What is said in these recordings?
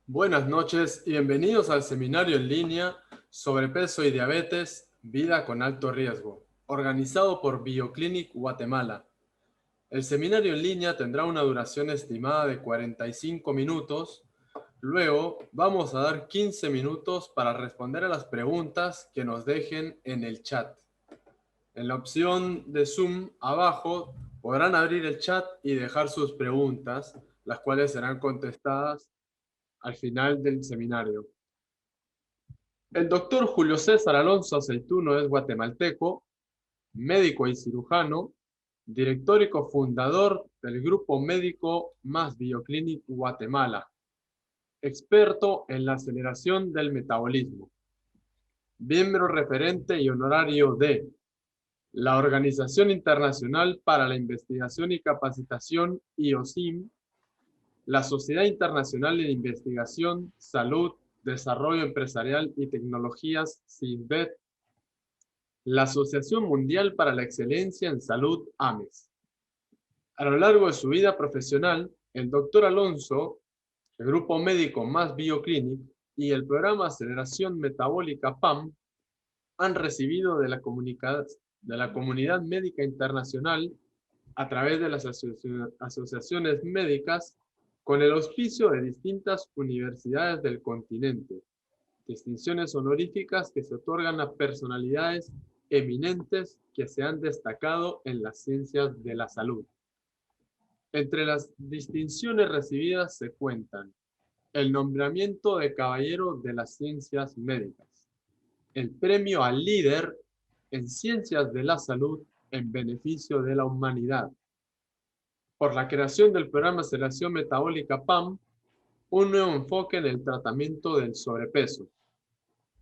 Buenas noches y bienvenidos al seminario en línea Sobrepeso y Diabetes, Vida con Alto Riesgo, organizado por Bioclinic Guatemala. El seminario en línea tendrá una duración estimada de 45 minutos. Luego vamos a dar 15 minutos para responder a las preguntas que nos dejen en el chat. En la opción de Zoom abajo podrán abrir el chat y dejar sus preguntas, las cuales serán contestadas al final del seminario. El doctor Julio César Alonso Aceituno es guatemalteco, médico y cirujano, director y cofundador del grupo médico Más Bioclinic Guatemala, experto en la aceleración del metabolismo, miembro referente y honorario de la Organización Internacional para la Investigación y Capacitación IOSIM, la Sociedad Internacional de Investigación, Salud, Desarrollo Empresarial y Tecnologías, SINVET, la Asociación Mundial para la Excelencia en Salud, AMES. A lo largo de su vida profesional, el doctor Alonso, el grupo médico Más Bioclinic y el programa Aceleración Metabólica PAM han recibido de la comunidad médica internacional a través de las asociaciones médicas con el auspicio de distintas universidades del continente, distinciones honoríficas que se otorgan a personalidades eminentes que se han destacado en las ciencias de la salud. Entre las distinciones recibidas se cuentan el nombramiento de Caballero de las Ciencias Médicas, el premio al líder en ciencias de la salud en beneficio de la humanidad, por la creación del programa de aceleración metabólica PAM, un nuevo enfoque en el tratamiento del sobrepeso,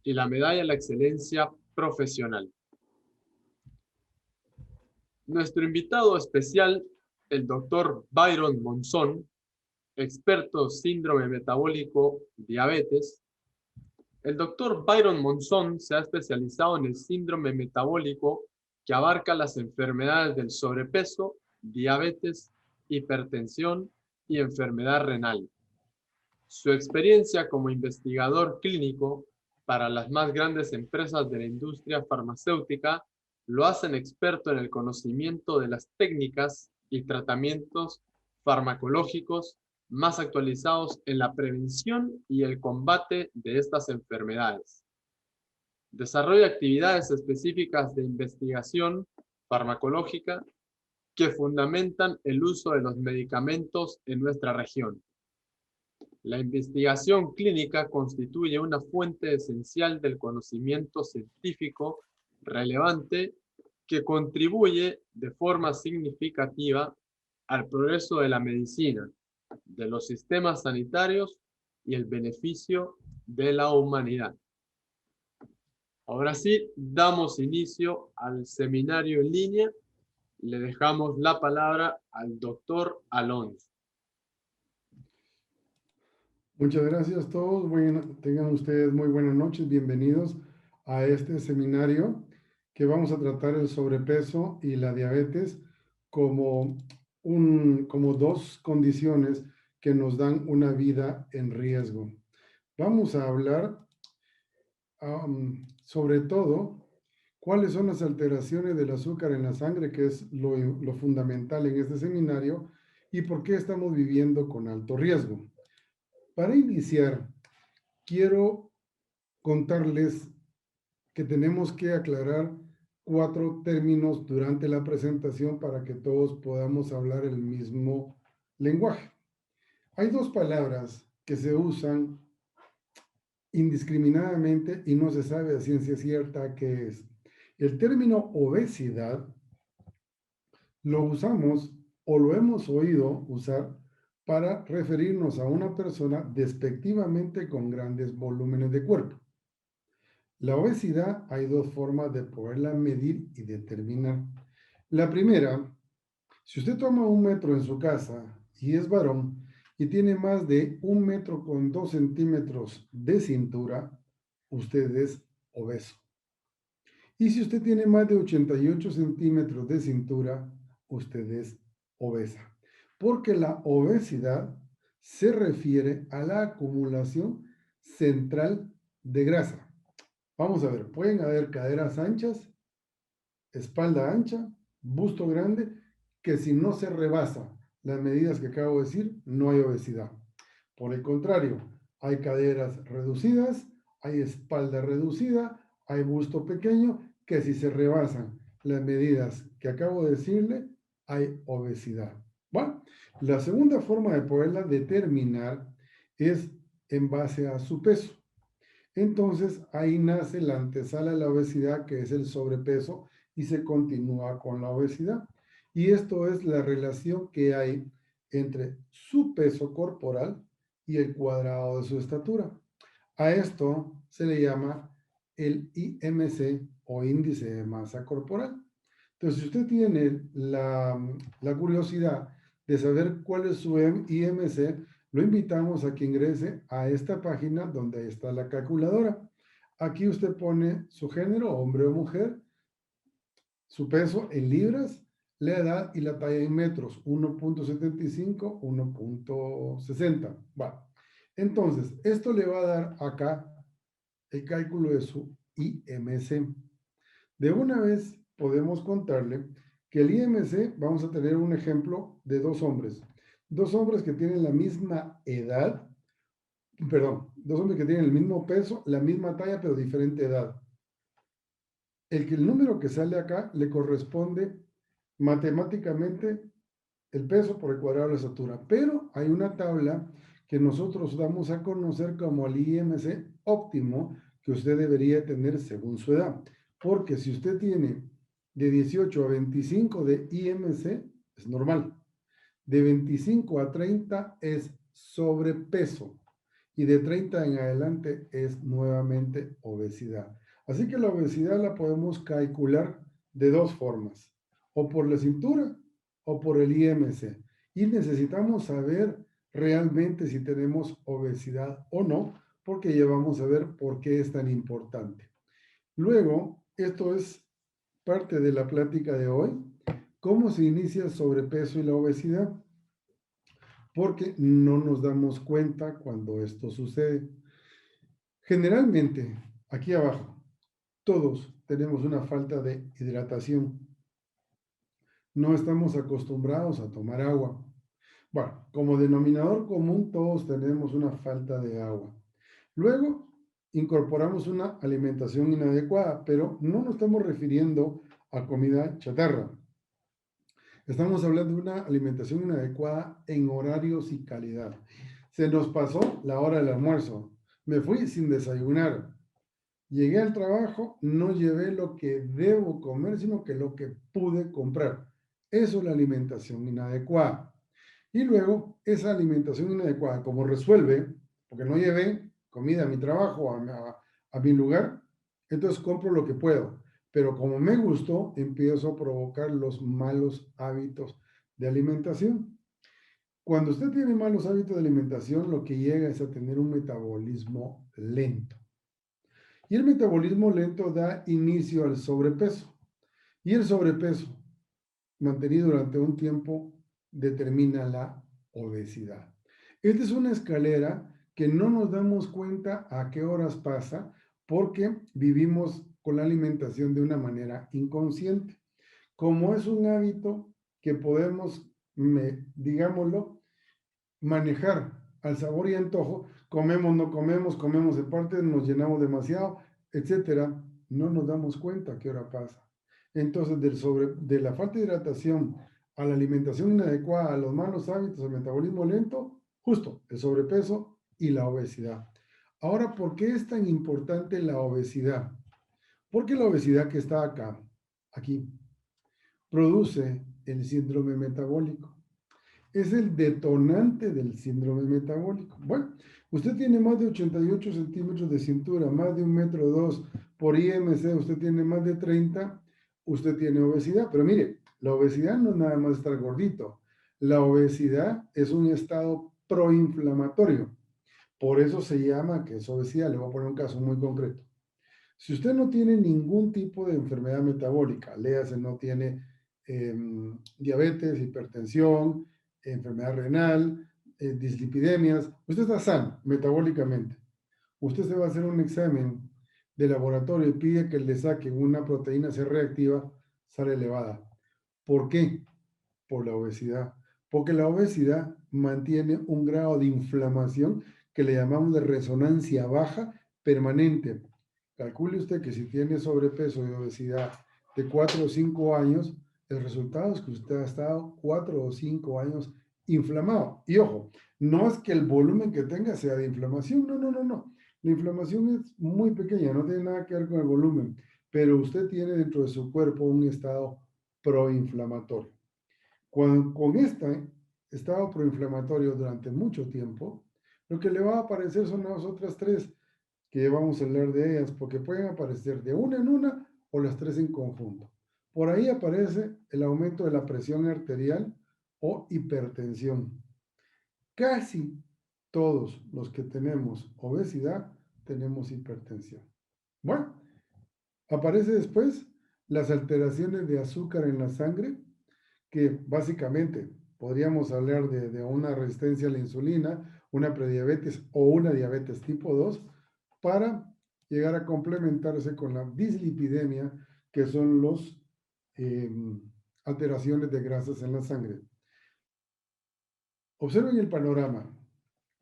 y la medalla a la excelencia profesional. Nuestro invitado especial, el doctor Byron Monzón, experto síndrome metabólico diabetes. El doctor Byron Monzón se ha especializado en el síndrome metabólico que abarca las enfermedades del sobrepeso, diabetes, hipertensión y enfermedad renal. Su experiencia como investigador clínico para las más grandes empresas de la industria farmacéutica lo hacen experto en el conocimiento de las técnicas y tratamientos farmacológicos más actualizados en la prevención y el combate de estas enfermedades. Desarrolla actividades específicas de investigación farmacológica que fundamentan el uso de los medicamentos en nuestra región. La investigación clínica constituye una fuente esencial del conocimiento científico relevante que contribuye de forma significativa al progreso de la medicina, de los sistemas sanitarios y el beneficio de la humanidad. Ahora sí, damos inicio al seminario en línea. Le dejamos la palabra al doctor Alonso. Muchas gracias a todos. Tengan ustedes muy buenas noches. Bienvenidos a este seminario que vamos a tratar el sobrepeso y la diabetes como dos condiciones que nos dan una vida en riesgo. Vamos a hablar sobre todo cuáles son las alteraciones del azúcar en la sangre, que es lo fundamental en este seminario, y por qué estamos viviendo con alto riesgo. Para iniciar, quiero contarles que tenemos que aclarar 4 términos durante la presentación para que todos podamos hablar el mismo lenguaje. Hay 2 palabras que se usan indiscriminadamente y no se sabe a ciencia cierta qué es. El término obesidad lo usamos o lo hemos oído usar para referirnos a una persona despectivamente con grandes volúmenes de cuerpo. La obesidad hay 2 formas de poderla medir y determinar. La primera, si usted toma 1 metro en su casa y es varón y tiene más de 1 metro con 2 centímetros de cintura, usted es obeso. Y si usted tiene más de 88 centímetros de cintura, usted es obesa. Porque la obesidad se refiere a la acumulación central de grasa. Vamos a ver, pueden haber caderas anchas, espalda ancha, busto grande, que si no se rebasa las medidas que acabo de decir, no hay obesidad. Por el contrario, hay caderas reducidas, hay espalda reducida, hay busto pequeño, que si se rebasan las medidas que acabo de decirle, hay obesidad. Bueno, la segunda forma de poderla determinar es en base a su peso. Entonces, ahí nace la antesala de la obesidad, que es el sobrepeso, y se continúa con la obesidad. Y esto es la relación que hay entre su peso corporal y el cuadrado de su estatura. A esto se le llama el IMC o índice de masa corporal. Entonces, si usted tiene la curiosidad de saber cuál es su IMC, lo invitamos a que ingrese a esta página donde está la calculadora. Aquí usted pone su género, hombre o mujer, su peso en libras, la edad y la talla en metros, 1.75, 1.60. Va. Entonces, esto le va a dar acá el cálculo de su IMC. De una vez podemos contarle que el IMC, vamos a tener un ejemplo de dos hombres que tienen la misma edad, perdón, dos hombres que tienen el mismo peso, la misma talla, pero diferente edad. El número que sale acá le corresponde matemáticamente el peso por el cuadrado de la estatura, pero hay una tabla que nosotros damos a conocer como el IMC óptimo que usted debería tener según su edad, porque si usted tiene de 18 a 25 de IMC, es normal, de 25 a 30 es sobrepeso y de 30 en adelante es nuevamente obesidad. Así que la obesidad la podemos calcular de dos formas, o por la cintura o por el IMC. Y necesitamos saber realmente si tenemos obesidad o no, porque ya vamos a ver por qué es tan importante. Luego, esto es parte de la plática de hoy, cómo se inicia el sobrepeso y la obesidad, porque no nos damos cuenta cuando esto sucede. Generalmente, aquí abajo, todos tenemos una falta de hidratación. No estamos acostumbrados a tomar agua. Bueno, como denominador común, todos tenemos una falta de agua. Luego, incorporamos una alimentación inadecuada, pero no nos estamos refiriendo a comida chatarra. Estamos hablando de una alimentación inadecuada en horarios y calidad. Se nos pasó la hora del almuerzo. Me fui sin desayunar. Llegué al trabajo, no llevé lo que debo comer, sino que lo que pude comprar. Eso es la alimentación inadecuada. Y luego, esa alimentación inadecuada, como resuelve, porque no llevé comida a mi trabajo, a mi lugar, entonces compro lo que puedo. Pero como me gustó, empiezo a provocar los malos hábitos de alimentación. Cuando usted tiene malos hábitos de alimentación, lo que llega es a tener un metabolismo lento. Y el metabolismo lento da inicio al sobrepeso. Y el sobrepeso, mantenido durante un tiempo, determina la obesidad. Esta es una escalera que no nos damos cuenta a qué horas pasa porque vivimos con la alimentación de una manera inconsciente. Como es un hábito que podemos, digámoslo, manejar al sabor y antojo, comemos, no comemos, comemos de parte, nos llenamos demasiado, etcétera, no nos damos cuenta a qué hora pasa. Entonces, de la falta de hidratación a la alimentación inadecuada, a los malos hábitos, al metabolismo lento, justo el sobrepeso y la obesidad. Ahora, ¿por qué es tan importante la obesidad? Porque la obesidad que está acá, aquí, produce el síndrome metabólico. Es el detonante del síndrome metabólico. Bueno, usted tiene más de 88 centímetros de cintura, más de 1,2 m por IMC, usted tiene más de 30, usted tiene obesidad. Pero mire, la obesidad no es nada más estar gordito. La obesidad es un estado proinflamatorio. Por eso se llama que es obesidad. Le voy a poner un caso muy concreto. Si usted no tiene ningún tipo de enfermedad metabólica, léase, no tiene diabetes, hipertensión, enfermedad renal, dislipidemias, usted está sano metabólicamente. Usted se va a hacer un examen de laboratorio y pide que le saquen una proteína C reactiva, sale elevada. ¿Por qué? Por la obesidad. Porque la obesidad mantiene un grado de inflamación que le llamamos de resonancia baja permanente. Calcule usted que si tiene sobrepeso y obesidad de 4 o 5 años, el resultado es que usted ha estado 4 o 5 años inflamado. Y ojo, no es que el volumen que tenga sea de inflamación, no, no, no, no. La inflamación es muy pequeña, no tiene nada que ver con el volumen, pero usted tiene dentro de su cuerpo un estado proinflamatorio. Con este estado proinflamatorio durante mucho tiempo, lo que le va a aparecer son las otras tres, que vamos a hablar de ellas, porque pueden aparecer de una en una o las tres en conjunto. Por ahí aparece el aumento de la presión arterial o hipertensión. Casi todos los que tenemos obesidad tenemos hipertensión. Bueno, aparece después las alteraciones de azúcar en la sangre, que básicamente podríamos hablar de una resistencia a la insulina, una prediabetes o una diabetes tipo 2, para llegar a complementarse con la dislipidemia, que son los alteraciones de grasas en la sangre. Observen el panorama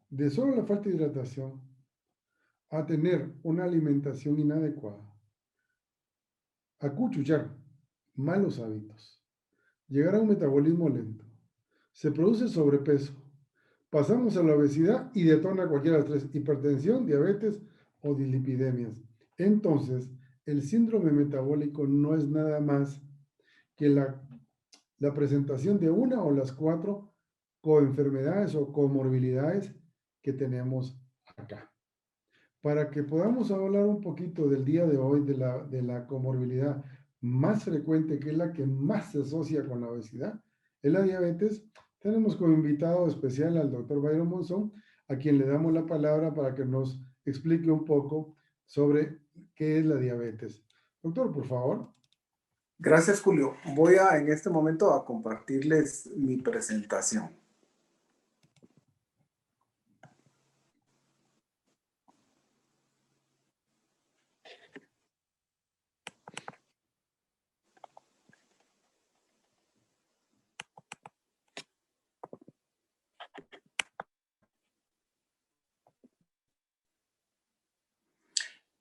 de solo la falta de hidratación a tener una alimentación inadecuada, a cuchuchar malos hábitos, llegar a un metabolismo lento, se produce sobrepeso, pasamos a la obesidad y detona cualquiera de las tres: hipertensión, diabetes o dislipidemias. Entonces, el síndrome metabólico no es nada más que la presentación de una o las cuatro coenfermedades o comorbilidades que tenemos acá. Para que podamos hablar un poquito del día de hoy de la comorbilidad más frecuente, que es la que más se asocia con la obesidad, es la diabetes, tenemos como invitado especial al doctor Byron Monzón, a quien le damos la palabra para que nos explique un poco sobre qué es la diabetes. Doctor, por favor. Gracias, Julio. Voy en este momento a compartirles mi presentación.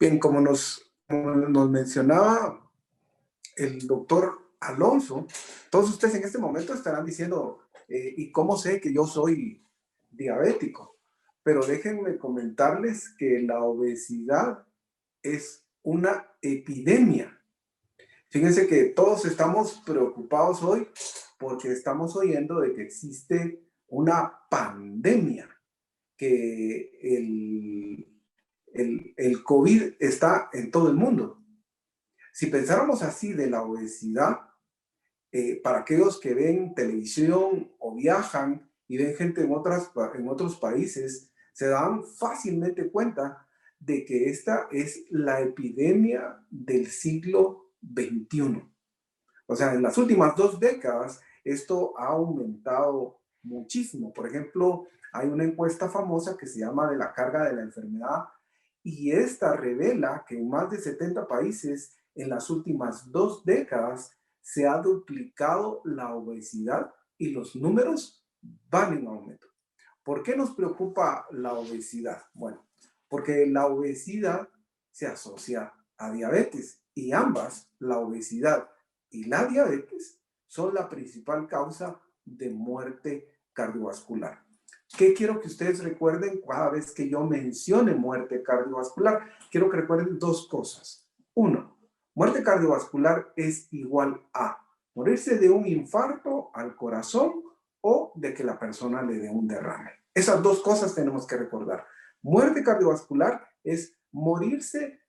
Bien, como nos mencionaba el doctor Alonso, todos ustedes en este momento estarán diciendo, ¿y cómo sé que yo soy diabético? Pero déjenme comentarles que la obesidad es una epidemia. Fíjense que todos estamos preocupados hoy porque estamos oyendo de que existe una pandemia, que el COVID está en todo el mundo. Si pensáramos así de la obesidad, para aquellos que ven televisión o viajan y ven gente en otros países, se dan fácilmente cuenta de que esta es la epidemia del siglo XXI. O sea, en las últimas 2 décadas esto ha aumentado muchísimo. Por ejemplo, hay una encuesta famosa que se llama de la carga de la enfermedad, y esta revela que en más de 70 países en las últimas 2 décadas se ha duplicado la obesidad y los números van en aumento. ¿Por qué nos preocupa la obesidad? Bueno, porque la obesidad se asocia a diabetes, y ambas, la obesidad y la diabetes, son la principal causa de muerte cardiovascular. ¿Qué quiero que ustedes recuerden cada vez que yo mencione muerte cardiovascular? Quiero que recuerden 2 cosas. 1, muerte cardiovascular es igual a morirse de un infarto al corazón o de que la persona le dé un derrame. Esas 2 cosas tenemos que recordar. Muerte cardiovascular es morirse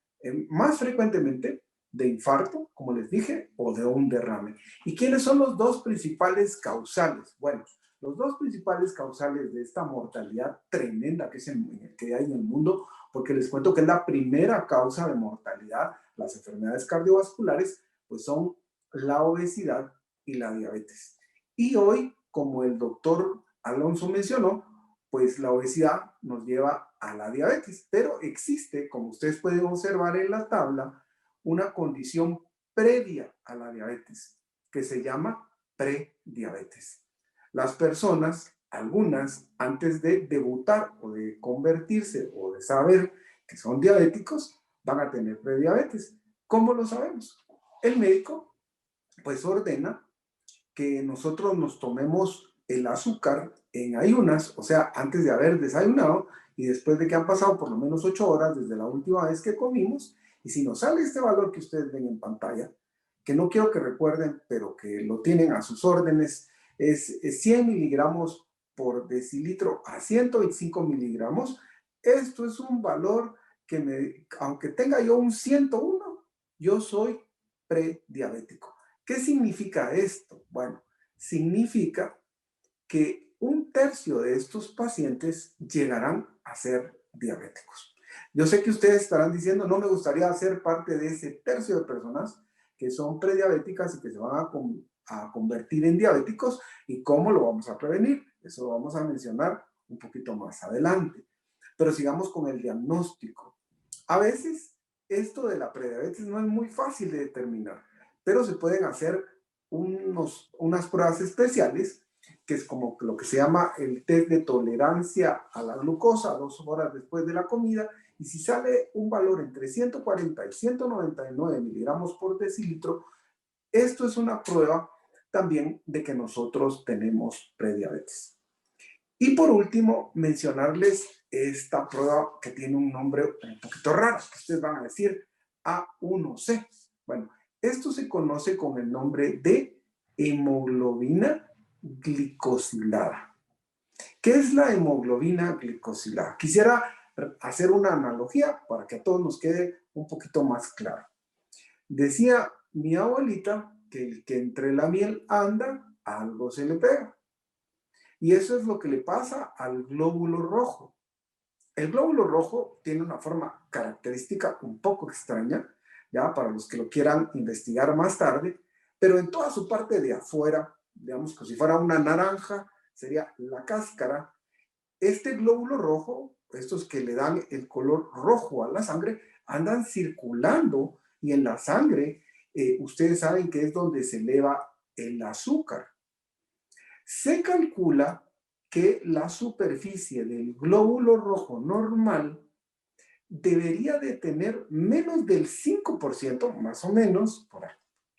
más frecuentemente de infarto, como les dije, o de un derrame. ¿Y quiénes son los 2 principales causales? Bueno, los 2 principales causales de esta mortalidad tremenda que hay en el mundo, porque les cuento que es la primera causa de mortalidad, las enfermedades cardiovasculares, pues son la obesidad y la diabetes. Y hoy, como el doctor Alonso mencionó, pues la obesidad nos lleva a la diabetes. Pero existe, como ustedes pueden observar en la tabla, una condición previa a la diabetes que se llama prediabetes. Las personas, algunas, antes de debutar o de convertirse o de saber que son diabéticos, van a tener prediabetes. ¿Cómo lo sabemos? El médico pues ordena que nosotros nos tomemos el azúcar en ayunas, o sea, antes de haber desayunado y después de que han pasado por lo menos 8 horas desde la última vez que comimos, y si nos sale este valor que ustedes ven en pantalla, que no quiero que recuerden, pero que lo tienen a sus órdenes, es 100 miligramos por decilitro a 125 miligramos. Esto es un valor que aunque tenga yo un 101, yo soy prediabético. ¿Qué significa esto? Bueno, significa que 1/3 de estos pacientes llegarán a ser diabéticos. Yo sé que ustedes estarán diciendo, no me gustaría ser parte de ese 1/3 de personas que son prediabéticas y que se van a convertir en diabéticos. ¿Y cómo lo vamos a prevenir? Eso lo vamos a mencionar un poquito más adelante. Pero sigamos con el diagnóstico. A veces esto de la prediabetes no es muy fácil de determinar, pero se pueden hacer unas pruebas especiales, que es como lo que se llama el test de tolerancia a la glucosa 2 horas después de la comida, y si sale un valor entre 140 y 199 miligramos por decilitro, esto es una prueba también de que nosotros tenemos prediabetes. Y por último, mencionarles esta prueba que tiene un nombre un poquito raro, que ustedes van a decir A1C. Bueno, esto se conoce con el nombre de hemoglobina glicosilada. ¿Qué es la hemoglobina glicosilada? Quisiera hacer una analogía para que a todos nos quede un poquito más claro. Decía mi abuelita que el que entre la miel anda, algo se le pega. Y eso es lo que le pasa al glóbulo rojo. El glóbulo rojo tiene una forma característica un poco extraña, ya para los que lo quieran investigar más tarde, pero en toda su parte de afuera, digamos que si fuera una naranja, sería la cáscara. Este glóbulo rojo, estos que le dan el color rojo a la sangre, andan circulando y en la sangre, ustedes saben que es donde se eleva el azúcar. Se calcula que la superficie del glóbulo rojo normal debería de tener menos del 5%, más o menos,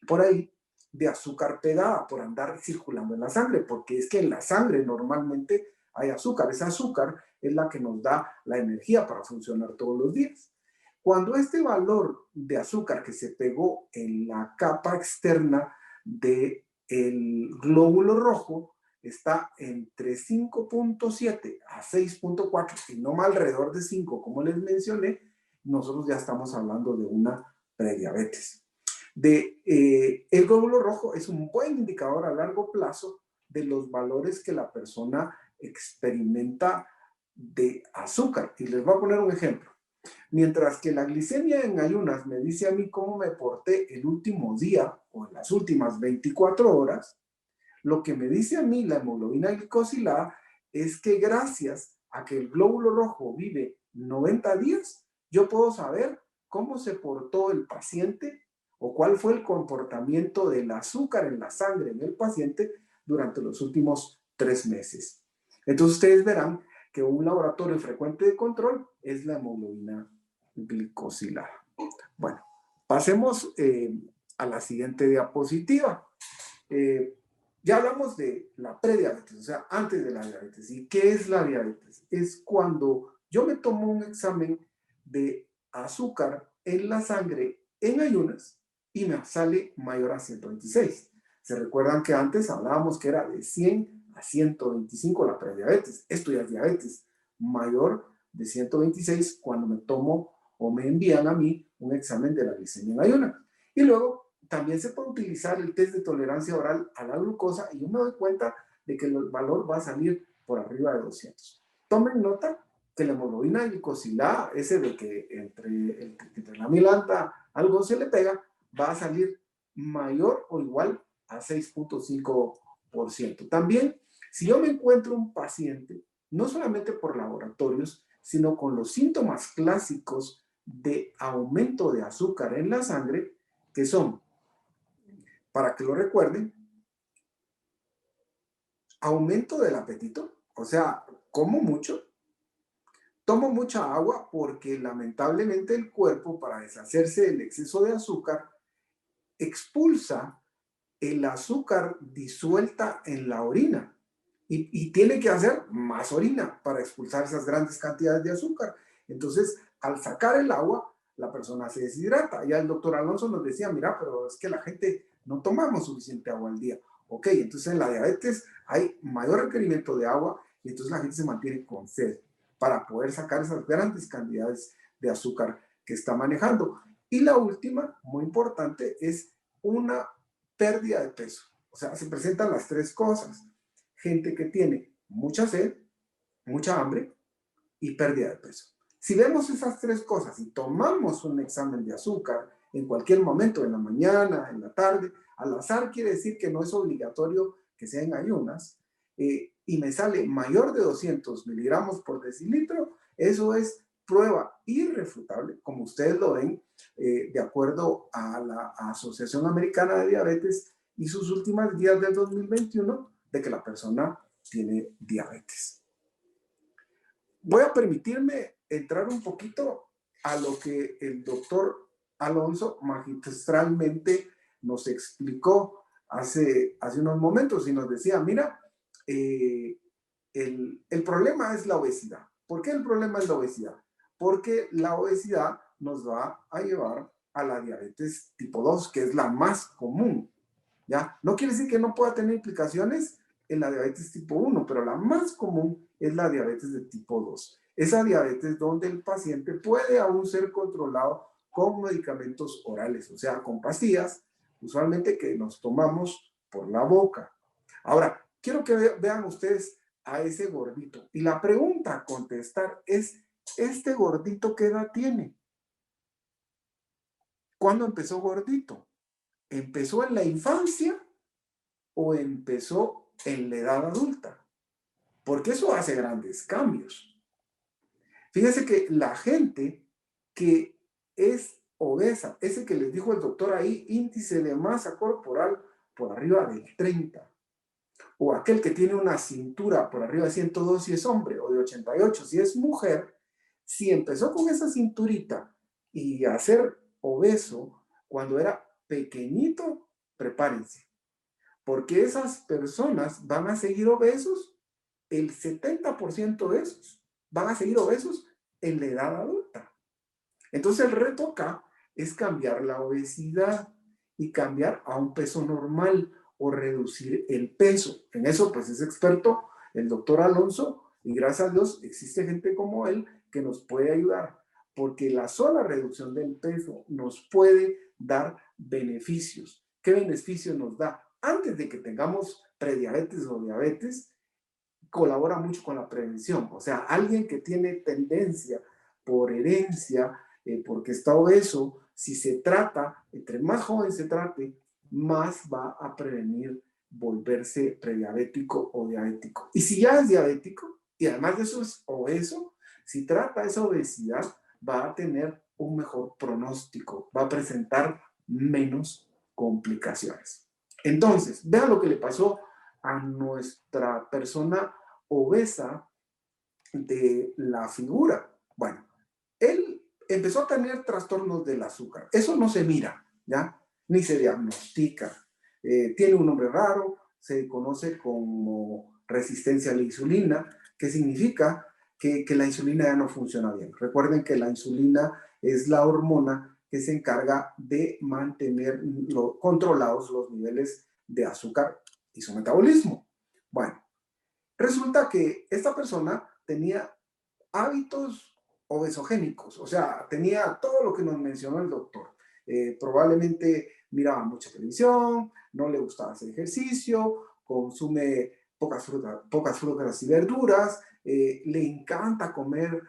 por ahí, de azúcar pegada por andar circulando en la sangre, porque es que en la sangre normalmente hay azúcar. Ese azúcar es la que nos da la energía para funcionar todos los días. Cuando este valor de azúcar que se pegó en la capa externa del glóbulo rojo está entre 5.7 a 6.4 y no más alrededor de 5, como les mencioné, nosotros ya estamos hablando de una prediabetes. El glóbulo rojo es un buen indicador a largo plazo de los valores que la persona experimenta de azúcar. Y les voy a poner un ejemplo. Mientras que la glicemia en ayunas me dice a mí cómo me porté el último día o en las últimas 24 horas, lo que me dice a mí la hemoglobina glicosilada es que gracias a que el glóbulo rojo vive 90 días, yo puedo saber cómo se portó el paciente o cuál fue el comportamiento del azúcar en la sangre en el paciente durante los últimos 3 meses. Entonces ustedes verán que un laboratorio frecuente de control es la hemoglobina glicosilada. Bueno, pasemos a la siguiente diapositiva. Ya hablamos de la prediabetes, o sea, antes de la diabetes. ¿Y qué es la diabetes? Es cuando yo me tomo un examen de azúcar en la sangre en ayunas y me sale mayor a 126. ¿Se recuerdan que antes hablábamos que era de 100 a 125 la prediabetes? Esto ya es diabetes mayor de 126 cuando me tomo o me envían a mí un examen de la glicemia en ayunas. Y luego también se puede utilizar el test de tolerancia oral a la glucosa y yo me doy cuenta de que el valor va a salir por arriba de 200. Tomen nota que la hemoglobina glicosilada, ese de que entre la milanta algo se le pega, va a salir mayor o igual a 6.5%. También, si yo me encuentro un paciente, no solamente por laboratorios, sino con los síntomas clásicos de aumento de azúcar en la sangre, que son, para que lo recuerden, aumento del apetito, o sea, como mucho, tomo mucha agua porque lamentablemente el cuerpo, para deshacerse del exceso de azúcar, expulsa el azúcar disuelta en la orina y tiene que hacer más orina para expulsar esas grandes cantidades de azúcar. Entonces, al sacar el agua, la persona se deshidrata. Ya el doctor Alonso nos decía, mira, pero es que la gente no tomamos suficiente agua al día. Ok, entonces en la diabetes hay mayor requerimiento de agua y entonces la gente se mantiene con sed para poder sacar esas grandes cantidades de azúcar que está manejando. Y la última, muy importante, es una pérdida de peso. O sea, se presentan las tres cosas. Gente que tiene mucha sed, mucha hambre y pérdida de peso. Si vemos esas tres cosas y tomamos un examen de azúcar en cualquier momento, en la mañana, en la tarde, al azar quiere decir que no es obligatorio que sea en ayunas, y me sale mayor de 200 miligramos por decilitro, eso es prueba irrefutable, como ustedes lo ven, de acuerdo a la Asociación Americana de Diabetes y sus últimas guías del 2021, de que la persona tiene diabetes. Voy a permitirme entrar un poquito a lo que el doctor Alonso magistralmente nos explicó hace unos momentos y nos decía, mira, el problema es la obesidad. ¿Por qué el problema es la obesidad? Porque la obesidad nos va a llevar a la diabetes tipo 2, que es la más común, ¿ya? No quiere decir que no pueda tener implicaciones en la diabetes tipo 1, pero la más común es la diabetes de tipo 2. Esa diabetes donde el paciente puede aún ser controlado con medicamentos orales, o sea, con pastillas, usualmente que nos tomamos por la boca. Ahora, quiero que vean ustedes a ese gordito. Y la pregunta a contestar es, ¿este gordito qué edad tiene? ¿Cuándo empezó gordito? ¿Empezó en la infancia o empezó en la edad adulta? Porque eso hace grandes cambios. Fíjense que la gente que es obesa, ese que les dijo el doctor ahí, índice de masa corporal por arriba del 30, o aquel que tiene una cintura por arriba de 102 si es hombre, o de 88 si es mujer, si empezó con esa cinturita y a ser obeso cuando era pequeñito, prepárense, porque esas personas van a seguir obesos, el 70% de esos van a seguir obesos en la edad adulta. Entonces el reto acá es cambiar la obesidad y cambiar a un peso normal o reducir el peso. En eso pues es experto el doctor Alonso y gracias a Dios existe gente como él que nos puede ayudar porque la sola reducción del peso nos puede dar beneficios. ¿Qué beneficios nos da? Antes de que tengamos prediabetes o diabetes, colabora mucho con la prevención. O sea, alguien que tiene tendencia por herencia, porque está obeso, si se trata, entre más joven se trate, más va a prevenir volverse prediabético o diabético. Y si ya es diabético, y además de eso es obeso, si trata esa obesidad, va a tener un mejor pronóstico, va a presentar menos complicaciones. Entonces, vean lo que le pasó a nuestra persona obesa de la figura. Bueno, él empezó a tener trastornos del azúcar. Eso no se mira, ¿ya? Ni se diagnostica. Tiene un nombre raro, se conoce como resistencia a la insulina, que significa que la insulina ya no funciona bien. Recuerden que la insulina es la hormona que se encarga de mantener controlados los niveles de azúcar y su metabolismo. Bueno, resulta que esta persona tenía hábitos obesogénicos, o sea, tenía todo lo que nos mencionó el doctor. Probablemente miraba mucha televisión, no le gustaba hacer ejercicio, consume pocas frutas y verduras, le encanta comer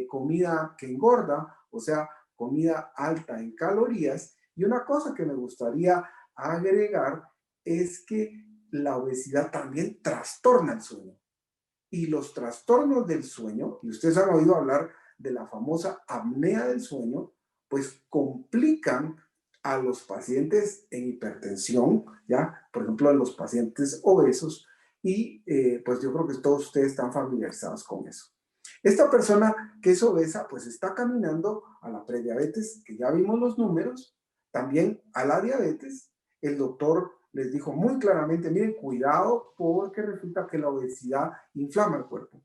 comida que engorda, o sea, comida alta en calorías. Y una cosa que me gustaría agregar es que la obesidad también trastorna el sueño. Y los trastornos del sueño, y ustedes han oído hablar de la famosa apnea del sueño, pues complican a los pacientes en hipertensión, ¿ya? Por ejemplo, a los pacientes obesos, y pues yo creo que todos ustedes están familiarizados con eso. Esta persona que es obesa, pues está caminando a la prediabetes, que ya vimos los números, también a la diabetes. El doctor les dijo muy claramente, miren, cuidado porque resulta que la obesidad inflama el cuerpo.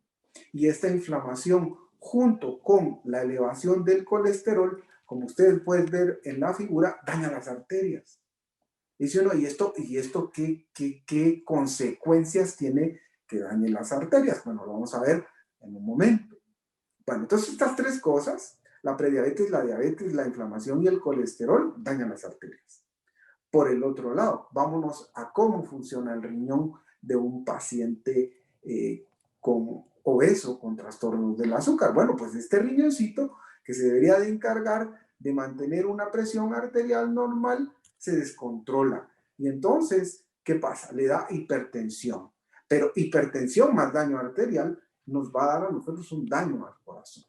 Y esta inflamación junto con la elevación del colesterol, como ustedes pueden ver en la figura, daña las arterias. Dice uno, ¿y esto qué consecuencias tiene que dañe las arterias? Bueno, lo vamos a ver en un momento. Bueno, entonces estas tres cosas, la prediabetes, la diabetes, la inflamación y el colesterol, dañan las arterias. Por el otro lado, vámonos a cómo funciona el riñón de un paciente con obeso, con trastornos del azúcar. Bueno, pues este riñoncito que se debería de encargar de mantener una presión arterial normal, se descontrola. Y entonces, ¿qué pasa? Le da hipertensión. Pero hipertensión más daño arterial nos va a dar a nosotros un daño al corazón.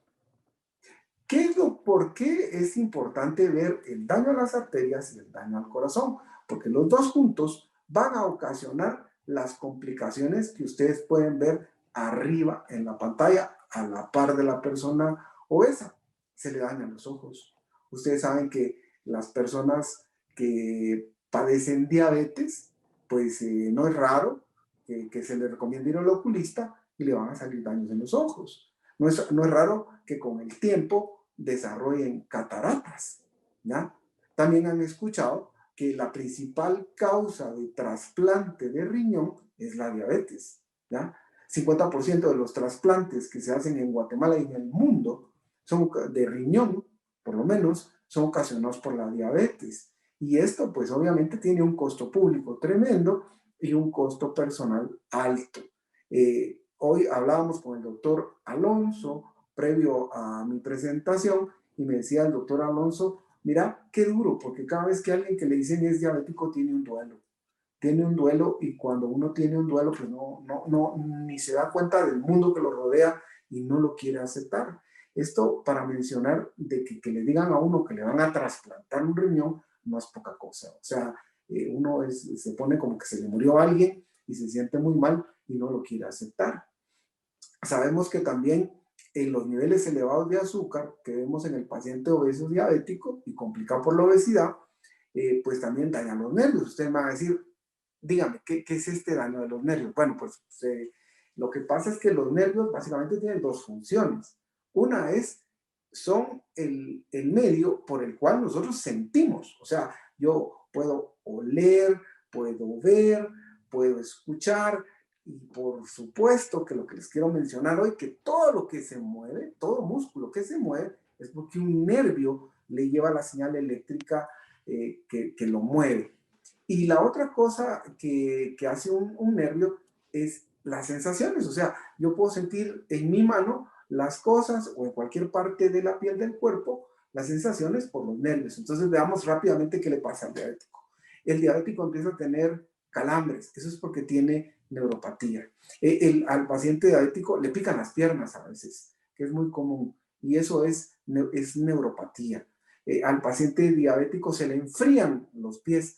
¿Por qué es importante ver el daño a las arterias y el daño al corazón? Porque los dos juntos van a ocasionar las complicaciones que ustedes pueden ver arriba en la pantalla a la par de la persona obesa. Se le dañan los ojos. Ustedes saben que las personas que padecen diabetes, pues no es raro que se les recomiende ir al oculista y le van a salir daños en los ojos. No es raro que con el tiempo desarrollen cataratas, ¿ya? También han escuchado que la principal causa de trasplante de riñón es la diabetes, ¿ya? 50% de los trasplantes que se hacen en Guatemala y en el mundo son de riñón, por lo menos, son ocasionados por la diabetes. Y esto, pues, obviamente tiene un costo público tremendo y un costo personal alto. Hoy hablábamos con el doctor Alonso, previo a mi presentación, y me decía el doctor Alonso, mira, qué duro, porque cada vez que alguien que le dicen es diabético tiene un duelo. Tiene un duelo y cuando uno tiene un duelo, pues ni se da cuenta del mundo que lo rodea y no lo quiere aceptar. Esto para mencionar de que le digan a uno que le van a trasplantar un riñón no es poca cosa. O sea, uno se pone como que se le murió a alguien y se siente muy mal y no lo quiere aceptar. Sabemos que también en los niveles elevados de azúcar que vemos en el paciente obeso diabético y complicado por la obesidad, pues también dañan los nervios. Ustedes van a decir, dígame, ¿qué es este daño de los nervios? Bueno, pues lo que pasa es que los nervios básicamente tienen dos funciones. Una son el medio por el cual nosotros sentimos. O sea, yo puedo oler, puedo ver, puedo escuchar, y por supuesto que lo que les quiero mencionar hoy, que todo lo que se mueve, todo músculo que se mueve, es porque un nervio le lleva la señal eléctrica que lo mueve. Y la otra cosa que hace un nervio es las sensaciones. O sea, yo puedo sentir en mi mano las cosas o en cualquier parte de la piel del cuerpo, las sensaciones por los nervios. Entonces veamos rápidamente qué le pasa al diabético. El diabético empieza a tener calambres. Eso es porque tiene neuropatía. Al paciente diabético le pican las piernas a veces, que es muy común, y eso es neuropatía. Al paciente diabético se le enfrían los pies.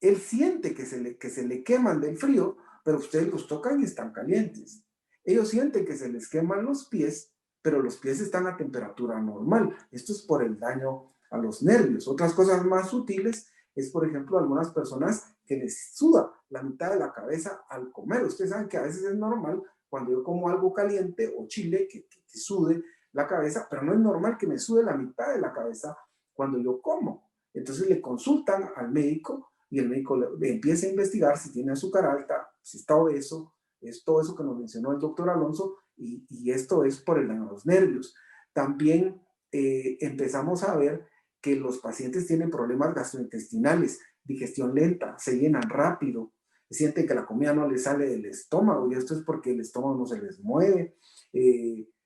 Él siente que se le queman del frío, pero ustedes los tocan y están calientes. Ellos sienten que se les queman los pies, pero los pies están a temperatura normal. Esto es por el daño a los nervios. Otras cosas más sutiles es, por ejemplo, algunas personas que les suda la mitad de la cabeza al comer. Ustedes saben que a veces es normal cuando yo como algo caliente o chile que sude la cabeza, pero no es normal que me sude la mitad de la cabeza cuando yo como. Entonces le consultan al médico y el médico empieza a investigar si tiene azúcar alta, si está obeso, es todo eso que nos mencionó el doctor Alonso, y esto es por el daño a los nervios. También empezamos a ver que los pacientes tienen problemas gastrointestinales, digestión lenta, se llenan rápido, sienten que la comida no les sale del estómago, y esto es porque el estómago no se les mueve,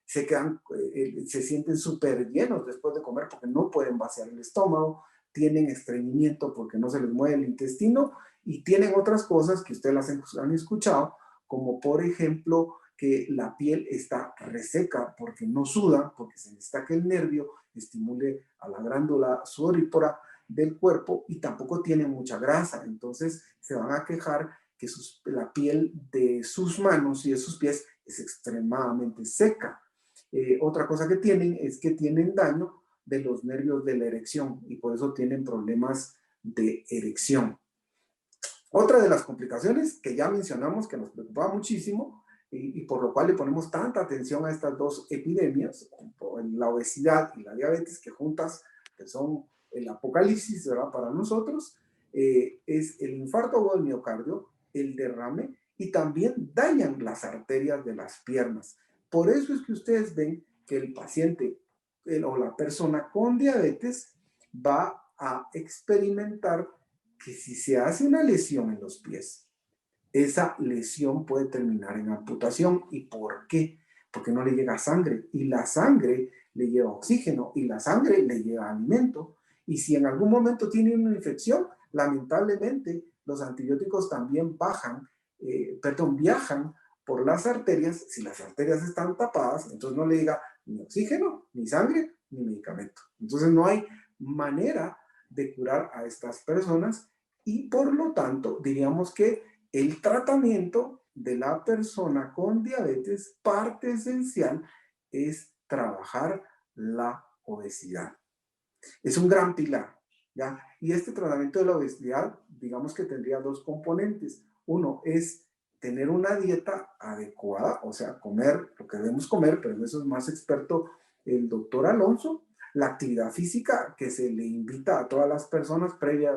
se sienten súper llenos después de comer porque no pueden vaciar el estómago, tienen estreñimiento porque no se les mueve el intestino, y tienen otras cosas que ustedes las han escuchado, como por ejemplo que la piel está reseca porque no suda, porque se necesita que el nervio estimule a la glándula sudorípara del cuerpo y tampoco tiene mucha grasa. Entonces se van a quejar que la piel de sus manos y de sus pies es extremadamente seca. Otra cosa que tienen es que tienen daño de los nervios de la erección y por eso tienen problemas de erección. Otra de las complicaciones que ya mencionamos que nos preocupaba muchísimo y por lo cual le ponemos tanta atención a estas dos epidemias, la obesidad y la diabetes, que juntas que son el apocalipsis, ¿verdad?, para nosotros, es el infarto agudo del miocardio, el derrame y también dañan las arterias de las piernas. Por eso es que ustedes ven que el paciente o la persona con diabetes va a experimentar que si se hace una lesión en los pies, esa lesión puede terminar en amputación. ¿Y por qué? Porque no le llega sangre y la sangre le lleva oxígeno y la sangre le lleva alimento. Y si en algún momento tiene una infección, lamentablemente los antibióticos también viajan por las arterias. Si las arterias están tapadas, entonces no le llega ni oxígeno, ni sangre, ni medicamento. Entonces no hay manera de curar a estas personas y por lo tanto diríamos que el tratamiento de la persona con diabetes, parte esencial es trabajar la obesidad. Es un gran pilar, ¿ya? Y este tratamiento de la obesidad, digamos que tendría dos componentes. Uno es tener una dieta adecuada, o sea, comer lo que debemos comer, pero en eso es más experto el doctor Alonso. La actividad física que se le invita a todas las personas previa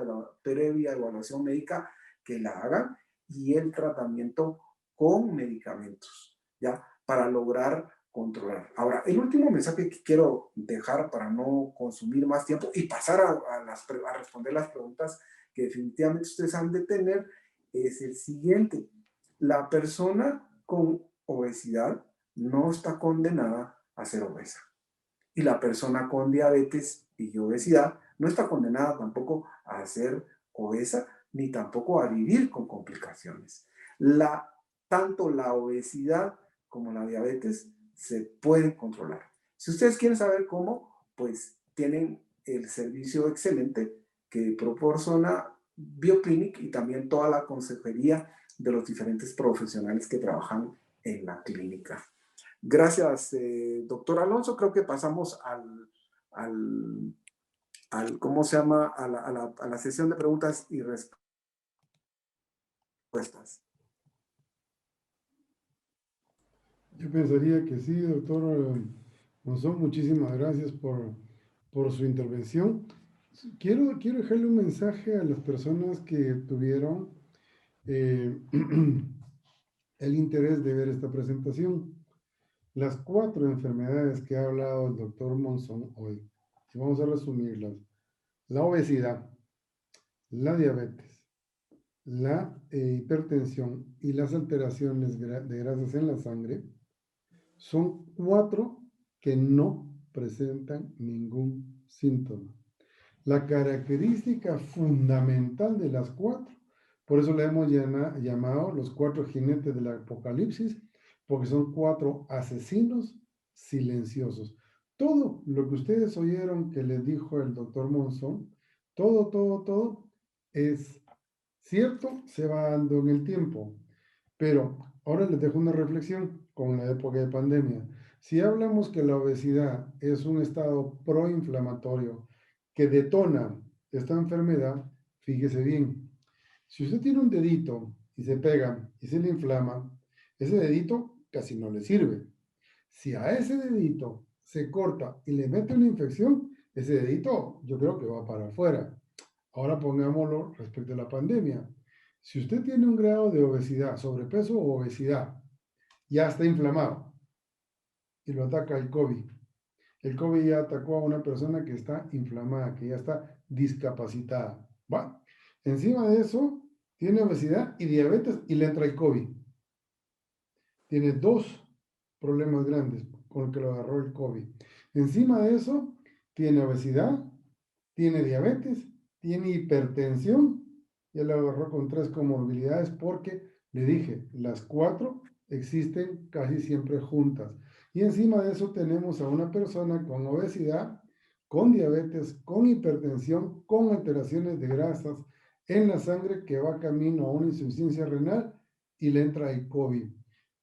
evaluación médica que la hagan y el tratamiento con medicamentos, ¿ya? Para lograr controlar. Ahora, el último mensaje que quiero dejar para no consumir más tiempo y pasar a responder las preguntas que definitivamente ustedes han de tener es el siguiente. La persona con obesidad no está condenada a ser obesa. Y la persona con diabetes y obesidad no está condenada tampoco a ser obesa ni tampoco a vivir con complicaciones. Tanto la obesidad como la diabetes se pueden controlar. Si ustedes quieren saber cómo, pues tienen el servicio excelente que proporciona BioClinic y también toda la consejería de los diferentes profesionales que trabajan en la clínica. Gracias, doctor Alonso. Creo que pasamos ¿cómo se llama? A la sesión de preguntas y respuestas. Yo pensaría que sí, doctor Monzón, muchísimas gracias por su intervención. Quiero dejarle un mensaje a las personas que tuvieron el interés de ver esta presentación. Las 4 enfermedades que ha hablado el doctor Monzón hoy, y vamos a resumirlas: la obesidad, la diabetes, la hipertensión y las alteraciones de grasas en la sangre, son 4 que no presentan ningún síntoma. La característica fundamental de las 4, por eso le hemos llamado los 4 jinetes del apocalipsis, porque son 4 asesinos silenciosos. Todo lo que ustedes oyeron que les dijo el doctor Monzón, todo es cierto, se va dando en el tiempo. Pero ahora les dejo una reflexión con la época de pandemia. Si hablamos que la obesidad es un estado proinflamatorio que detona esta enfermedad, fíjese bien, si usted tiene un dedito y se pega y se le inflama, ese dedito casi no le sirve. Si a ese dedito se corta y le mete una infección, ese dedito yo creo que va para afuera. Ahora pongámoslo respecto a la pandemia. Si usted tiene un grado de obesidad, sobrepeso o obesidad, ya está inflamado y lo ataca el COVID. El COVID ya atacó a una persona que está inflamada, que ya está discapacitada. Bueno, encima de eso, tiene obesidad y diabetes y le entra el COVID. Tiene 2 problemas grandes con el que lo agarró el COVID. Encima de eso, tiene obesidad, tiene diabetes, tiene hipertensión, ya lo agarró con 3 comorbilidades porque le dije, las 4 existen casi siempre juntas. Y encima de eso tenemos a una persona con obesidad, con diabetes, con hipertensión, con alteraciones de grasas en la sangre que va camino a una insuficiencia renal y le entra el COVID.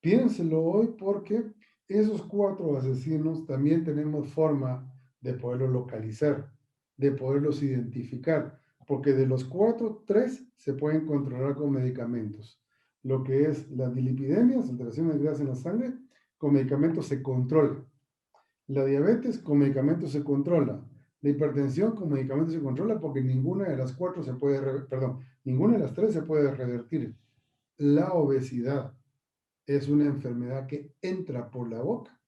Piénselo hoy porque esos 4 asesinos también tenemos forma de poderlos localizar, de poderlos identificar, porque de los 4, 3 se pueden controlar con medicamentos. Lo que es las dilipidemias, alteraciones de grasa en la sangre, con medicamentos se controla. La diabetes con medicamentos se controla. La hipertensión con medicamentos se controla porque ninguna de las 4 se puede, ninguna de las 3 se puede revertir. La obesidad es una enfermedad que entra por la boca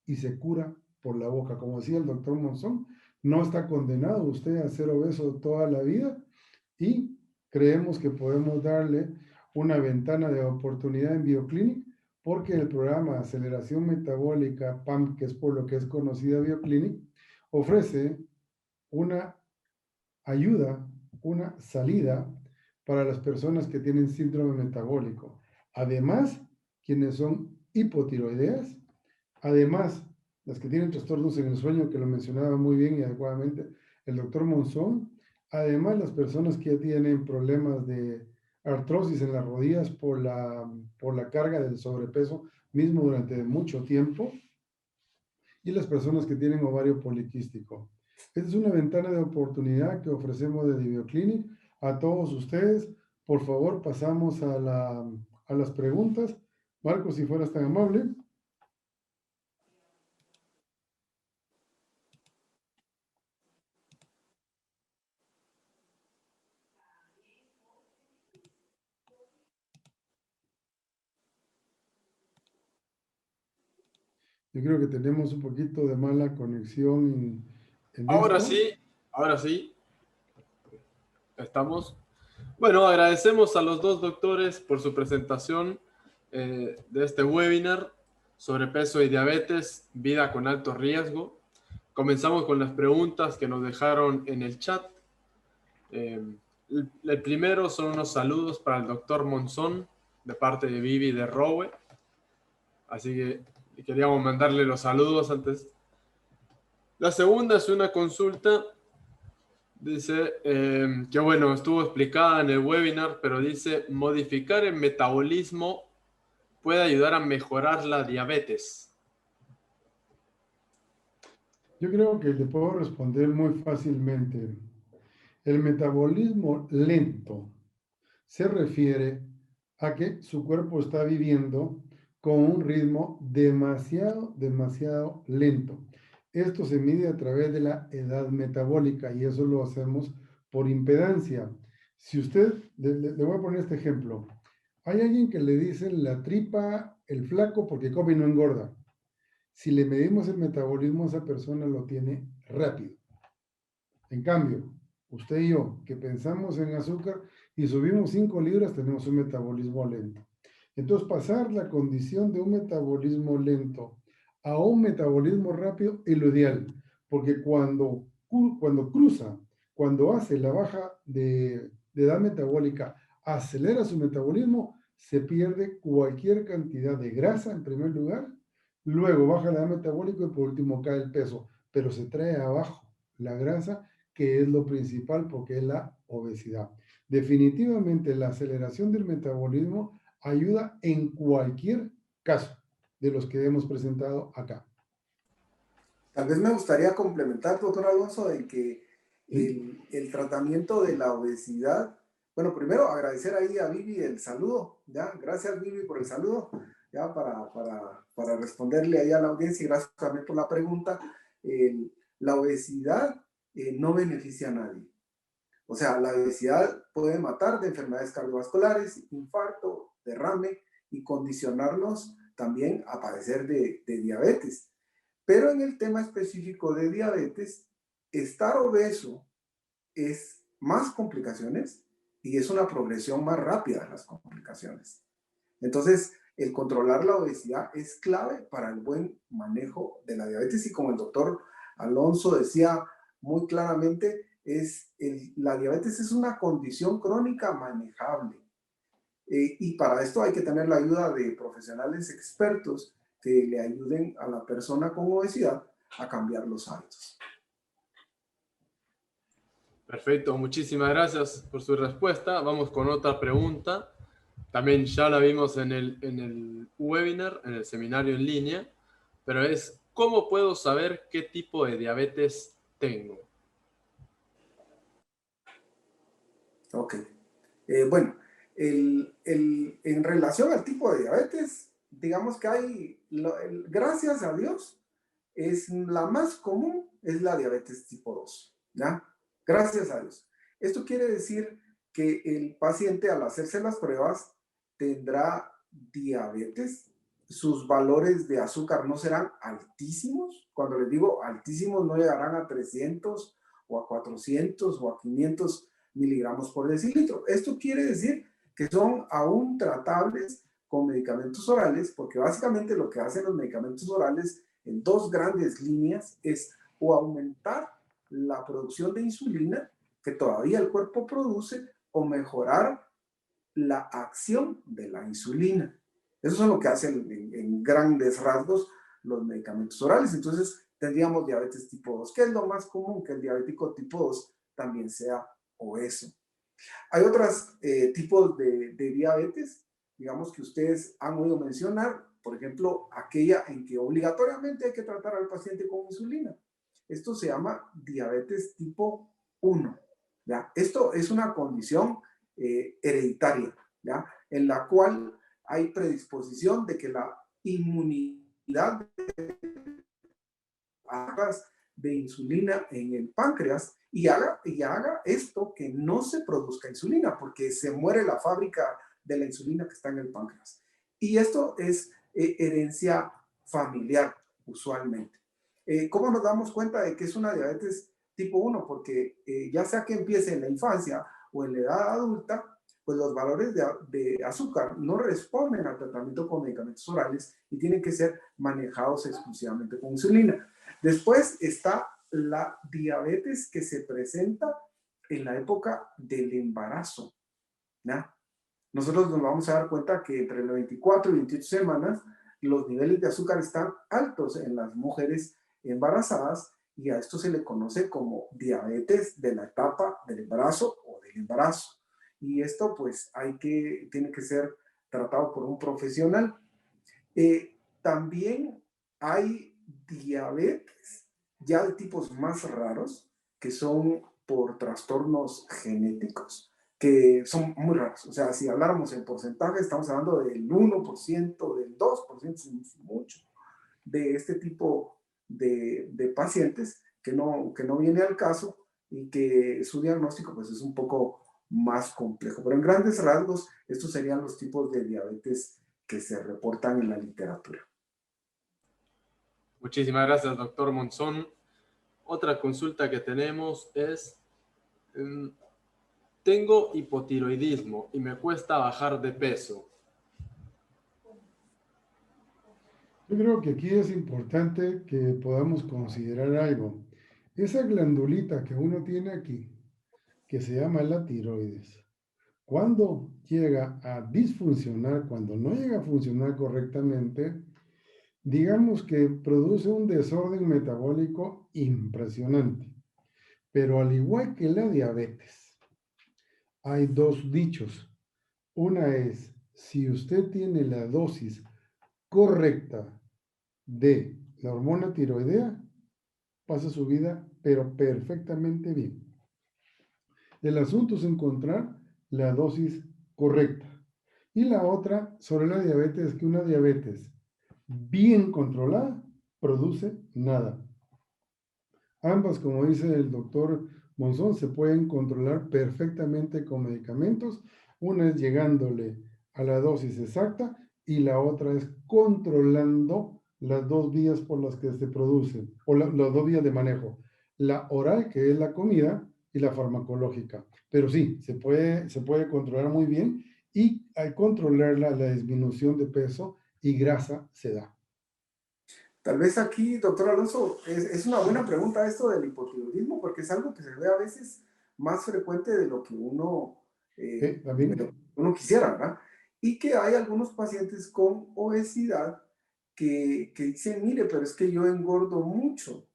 y se cura por la boca. Como decía el doctor Monzón, no está condenado usted a ser obeso toda la vida y creemos que podemos darle una ventana de oportunidad en BioClinic porque el programa de aceleración metabólica PAM, que es por lo que es conocida BioClinic, ofrece una ayuda, una salida para las personas que tienen síndrome metabólico. Además, quienes son hipotiroideas, además, las que tienen trastornos en el sueño, que lo mencionaba muy bien y adecuadamente el doctor Monzón, además las personas que ya tienen problemas de artrosis en las rodillas por la carga del sobrepeso mismo durante mucho tiempo, y las personas que tienen ovario poliquístico. Esta es una ventana de oportunidad que ofrecemos de BioClinic a todos ustedes. Por favor, pasamos a las preguntas. Marcos, si fueras tan amable. Yo creo que tenemos un poquito de mala conexión en Ahora esto. sí, ahora sí, estamos. Bueno, agradecemos a los dos doctores por su presentación de este webinar sobre peso y diabetes, vida con alto riesgo. Comenzamos con las preguntas que nos dejaron en el chat. El primero son unos saludos para el doctor Monzón de parte de Vivi de Rowe. Así que queríamos mandarle los saludos antes. La segunda es una consulta. Dice que bueno, estuvo explicada en el webinar, pero dice, modificar el metabolismo puede ayudar a mejorar la diabetes. Yo creo que le puedo responder muy fácilmente. El metabolismo lento se refiere a que su cuerpo está viviendo con un ritmo demasiado lento. Esto se mide a través de la edad metabólica y eso lo hacemos por impedancia. Si usted, le voy a poner este ejemplo. Hay alguien que le dicen la tripa, el flaco porque come y no engorda. Si le medimos el metabolismo, esa persona lo tiene rápido. En cambio, usted y yo, que pensamos en azúcar y subimos 5 libras, tenemos un metabolismo lento. Entonces, pasar la condición de un metabolismo lento a un metabolismo rápido es lo ideal, porque cuando cruza, cuando hace la baja de edad metabólica, acelera su metabolismo, se pierde cualquier cantidad de grasa en primer lugar, luego baja la edad metabólica y por último cae el peso, pero se trae abajo la grasa, que es lo principal porque es la obesidad. Definitivamente la aceleración del metabolismo ayuda en cualquier caso de los que hemos presentado acá. Tal vez me gustaría complementar, doctor Alonso, de que el tratamiento de la obesidad, bueno, primero agradecer ahí a Vivi el saludo, ¿ya? Gracias Vivi por el saludo, ya para responderle ahí a la audiencia y gracias también por la pregunta. La obesidad no beneficia a nadie. O sea, la obesidad puede matar de enfermedades cardiovasculares, infarto, derrame y condicionarnos también a padecer de diabetes. Pero en el tema específico de diabetes, estar obeso es más complicaciones y es una progresión más rápida de las complicaciones. Entonces, el controlar la obesidad es clave para el buen manejo de la diabetes y como el doctor Alonso decía muy claramente, la diabetes es una condición crónica manejable. Y para esto hay que tener la ayuda de profesionales expertos que le ayuden a la persona con obesidad a cambiar los hábitos. Perfecto, muchísimas gracias por su respuesta. Vamos con otra pregunta. También ya la vimos en el webinar, en el seminario en línea, pero es, ¿cómo puedo saber qué tipo de diabetes tengo? Ok. Bueno, en relación al tipo de diabetes, digamos que hay, gracias a Dios, es la más común, es la diabetes tipo 2, ¿ya? Gracias a Dios. Esto quiere decir que el paciente al hacerse las pruebas tendrá diabetes, sus valores de azúcar no serán altísimos. Cuando les digo altísimos, no llegarán a 300 o a 400 o a 500 miligramos por decilitro. Esto quiere decir que son aún tratables con medicamentos orales, porque básicamente lo que hacen los medicamentos orales en dos grandes líneas es o aumentar la producción de insulina que todavía el cuerpo produce o mejorar la acción de la insulina. Eso es lo que hacen en grandes rasgos los medicamentos orales. Entonces tendríamos diabetes tipo 2, que es lo más común, que el diabético tipo 2 también sea obeso. Hay otros tipos de diabetes, digamos que ustedes han oído mencionar, por ejemplo, aquella en que obligatoriamente hay que tratar al paciente con insulina. Esto se llama diabetes tipo 1. ¿Ya? Esto es una condición hereditaria, ¿ya? En la cual hay predisposición de que la inmunidad de insulina en el páncreas y haga esto que no se produzca insulina, porque se muere la fábrica de la insulina que está en el páncreas. Y esto es herencia familiar, usualmente. ¿Cómo nos damos cuenta de que es una diabetes tipo 1? Porque ya sea que empiece en la infancia o en la edad adulta, pues los valores de azúcar no responden al tratamiento con medicamentos orales y tienen que ser manejados exclusivamente con insulina. Después está la diabetes que se presenta en la época del embarazo, ¿no? Nosotros nos vamos a dar cuenta que entre las 24 y 28 semanas los niveles de azúcar están altos en las mujeres embarazadas y a esto se le conoce como diabetes de la etapa del embarazo o del embarazo. Y esto pues tiene que ser tratado por un profesional. También hay diabetes ya de tipos más raros que son por trastornos genéticos que son muy raros. O sea, si habláramos en porcentaje, estamos hablando del 1%, del 2%, mucho, de este tipo de pacientes que no viene al caso y que su diagnóstico pues es un poco más complejo. Pero en grandes rasgos, estos serían los tipos de diabetes que se reportan en la literatura. Muchísimas gracias, doctor Monzón. Otra consulta que tenemos es, tengo hipotiroidismo y me cuesta bajar de peso. Yo creo que aquí es importante que podamos considerar algo. Esa glandulita que uno tiene aquí, que se llama la tiroides, cuando llega a disfuncionar, cuando no llega a funcionar correctamente, digamos que produce un desorden metabólico impresionante. Pero al igual que la diabetes, hay dos dichos. Una es, si usted tiene la dosis correcta de la hormona tiroidea, pasa su vida, pero perfectamente bien. El asunto es encontrar la dosis correcta. Y la otra sobre la diabetes es que una diabetes bien controlada produce nada. Ambas, como dice el doctor Monzón, se pueden controlar perfectamente con medicamentos. Una es llegándole a la dosis exacta y la otra es controlando las dos vías por las que se producen, o las dos vías de manejo. La oral, que es la comida, y la farmacológica. Pero sí, se puede controlar muy bien y al controlarla, la disminución de peso y grasa se da. Tal vez aquí, doctor Alonso, es una buena pregunta esto del hipotiroidismo, porque es algo que se ve a veces más frecuente de lo que uno También. quisiera, ¿verdad? Y que hay algunos pacientes con obesidad que dicen, mire, pero es que yo engordo mucho,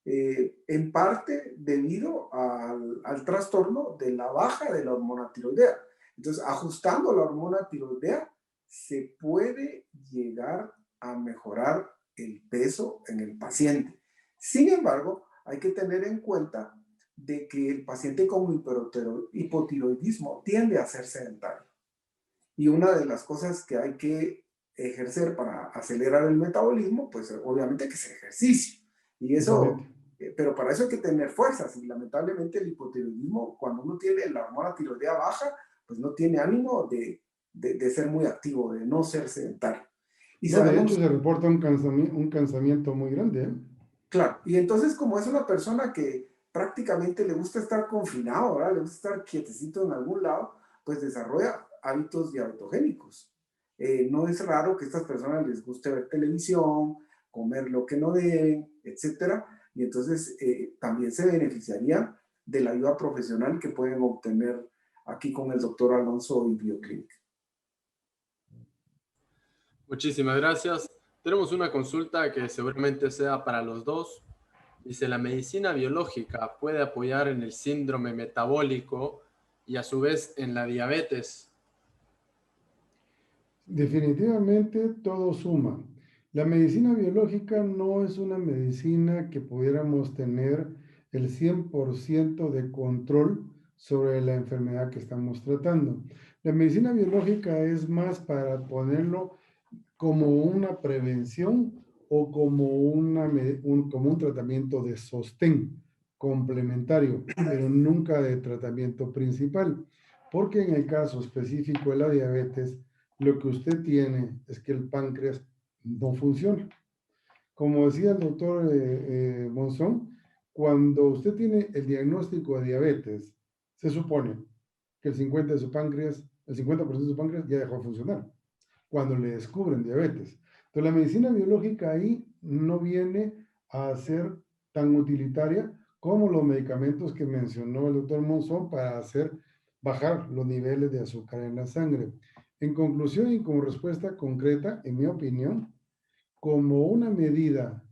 en parte debido al trastorno de la baja de la hormona tiroidea. Entonces, ajustando la hormona tiroidea, se puede llegar a mejorar el peso en el paciente. Sin embargo, hay que tener en cuenta de que el paciente con hipotiroidismo tiende a ser sedentario. Y una de las cosas que hay que ejercer para acelerar el metabolismo, pues obviamente que es ejercicio. Y eso, Totalmente. pero para eso hay que tener fuerzas. Y lamentablemente el hipotiroidismo, cuando uno tiene la hormona tiroidea baja, pues no tiene ánimo de ser muy activo, de no ser sedentario. Y No, de hecho sabemos, se reporta un cansamiento muy grande, ¿eh? claro, y entonces como es una persona que prácticamente le gusta estar confinado, ¿verdad? Le gusta estar quietecito en algún lado, pues desarrolla hábitos diabetogénicos. No es raro que a estas personas les guste ver televisión, comer lo que no deben, etcétera, y entonces también se beneficiarían de la ayuda profesional que pueden obtener aquí con el doctor Alonso y Bioclinic. Muchísimas gracias. Tenemos una consulta que seguramente sea para los dos. Dice, ¿la medicina biológica puede apoyar en el síndrome metabólico y a su vez en la diabetes? Definitivamente todo suma. La medicina biológica no es una medicina que pudiéramos tener el 100% de control sobre la enfermedad que estamos tratando. La medicina biológica es más para ponerlo como una prevención o como, como un tratamiento de sostén complementario, pero nunca de tratamiento principal. Porque en el caso específico de la diabetes, lo que usted tiene es que el páncreas no funciona. Como decía el doctor Monzón, cuando usted tiene el diagnóstico de diabetes, se supone que el 50% de su páncreas ya dejó de funcionar cuando le descubren diabetes. Entonces, la medicina biológica ahí no viene a ser tan utilitaria como los medicamentos que mencionó el doctor Monzón para hacer bajar los niveles de azúcar en la sangre. En conclusión y como respuesta concreta, en mi opinión, como una medida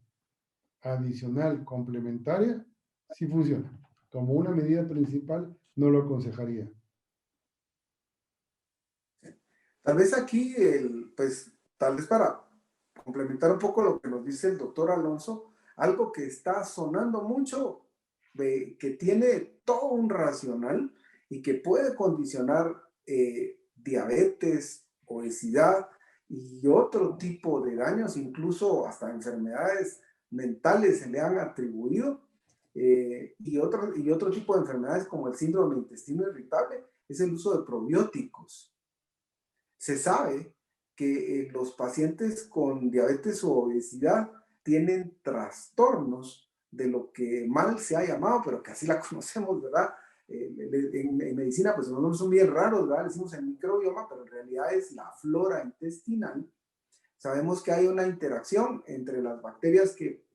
adicional complementaria, sí funciona. Como una medida principal, no lo aconsejaría. Tal vez aquí, pues, tal vez para complementar un poco lo que nos dice el doctor Alonso, algo que está sonando mucho, que tiene todo un racional y que puede condicionar diabetes, obesidad y otro tipo de daños, incluso hasta enfermedades mentales se le han atribuido, y otro tipo de enfermedades como el síndrome de intestino irritable, es el uso de probióticos. Se sabe que los pacientes con diabetes o obesidad tienen trastornos de lo que mal se ha llamado, pero que así la conocemos, ¿verdad? En medicina, pues los nombres son bien raros, ¿verdad? Le decimos el microbioma, pero en realidad es la flora intestinal. Sabemos que hay una interacción entre las bacterias que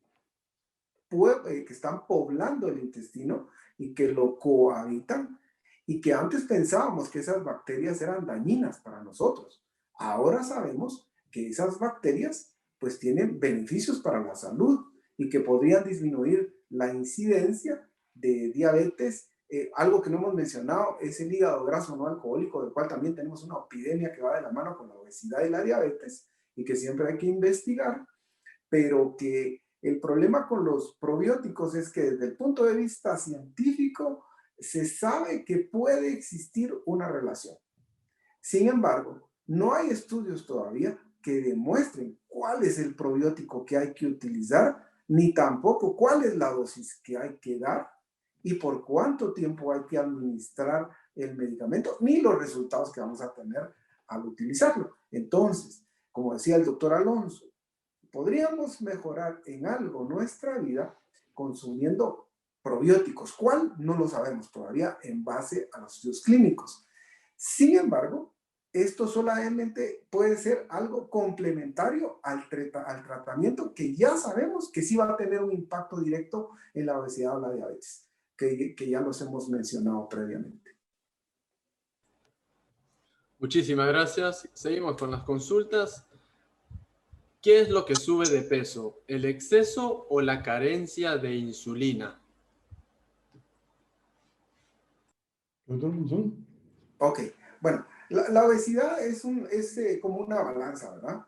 están poblando el intestino y que lo cohabitan, y que antes pensábamos que esas bacterias eran dañinas para nosotros. Ahora sabemos que esas bacterias pues tienen beneficios para la salud y que podrían disminuir la incidencia de diabetes. Algo que no hemos mencionado es el hígado graso no alcohólico, del cual también tenemos una epidemia que va de la mano con la obesidad y la diabetes y que siempre hay que investigar, pero que el problema con los probióticos es que desde el punto de vista científico se sabe que puede existir una relación. Sin embargo, no hay estudios todavía que demuestren cuál es el probiótico que hay que utilizar, ni tampoco cuál es la dosis que hay que dar y por cuánto tiempo hay que administrar el medicamento, ni los resultados que vamos a tener al utilizarlo. Entonces, como decía el doctor Alonso, podríamos mejorar en algo nuestra vida consumiendo probióticos. ¿Cuál? No lo sabemos todavía en base a los estudios clínicos. Sin embargo, esto solamente puede ser algo complementario al tratamiento que ya sabemos que sí va a tener un impacto directo en la obesidad o la diabetes, que ya los hemos mencionado previamente. Muchísimas gracias. Seguimos con las consultas. ¿Qué es lo que sube de peso? ¿El exceso o la carencia de insulina? Doctor Monzón. Ok, bueno, la obesidad como una balanza, ¿verdad?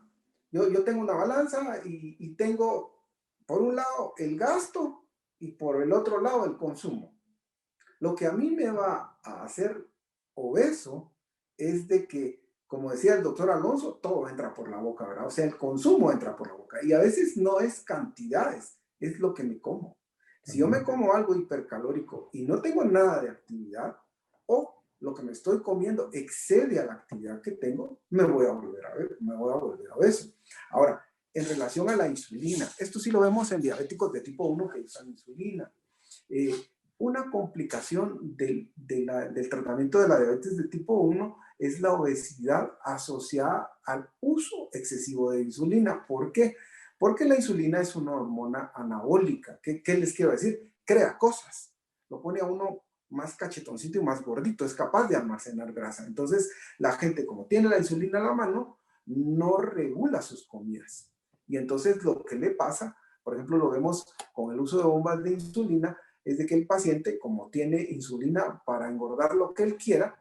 Yo tengo una balanza y tengo, por un lado, el gasto y por el otro lado, el consumo. Lo que a mí me va a hacer obeso es de que, como decía el doctor Alonso, todo entra por la boca, ¿verdad? O sea, el consumo entra por la boca. Y a veces no es cantidades, es lo que me como. Si yo me como algo hipercalórico y no tengo nada de actividad, o lo que me estoy comiendo excede a la actividad que tengo, me voy a volver a obeso. Ahora, en relación a la insulina, esto sí lo vemos en diabéticos de tipo 1 que usan insulina. Eh, una complicación del tratamiento de la diabetes de tipo 1 es la obesidad asociada al uso excesivo de insulina. ¿Por qué? Porque la insulina es una hormona anabólica. ¿Qué les quiero decir? Crea cosas. Lo pone a uno más cachetoncito y más gordito. Es capaz de almacenar grasa. Entonces, la gente, como tiene la insulina a la mano, no regula sus comidas. Y entonces lo que le pasa, por ejemplo, lo vemos con el uso de bombas de insulina, es de que el paciente, como tiene insulina para engordar lo que él quiera,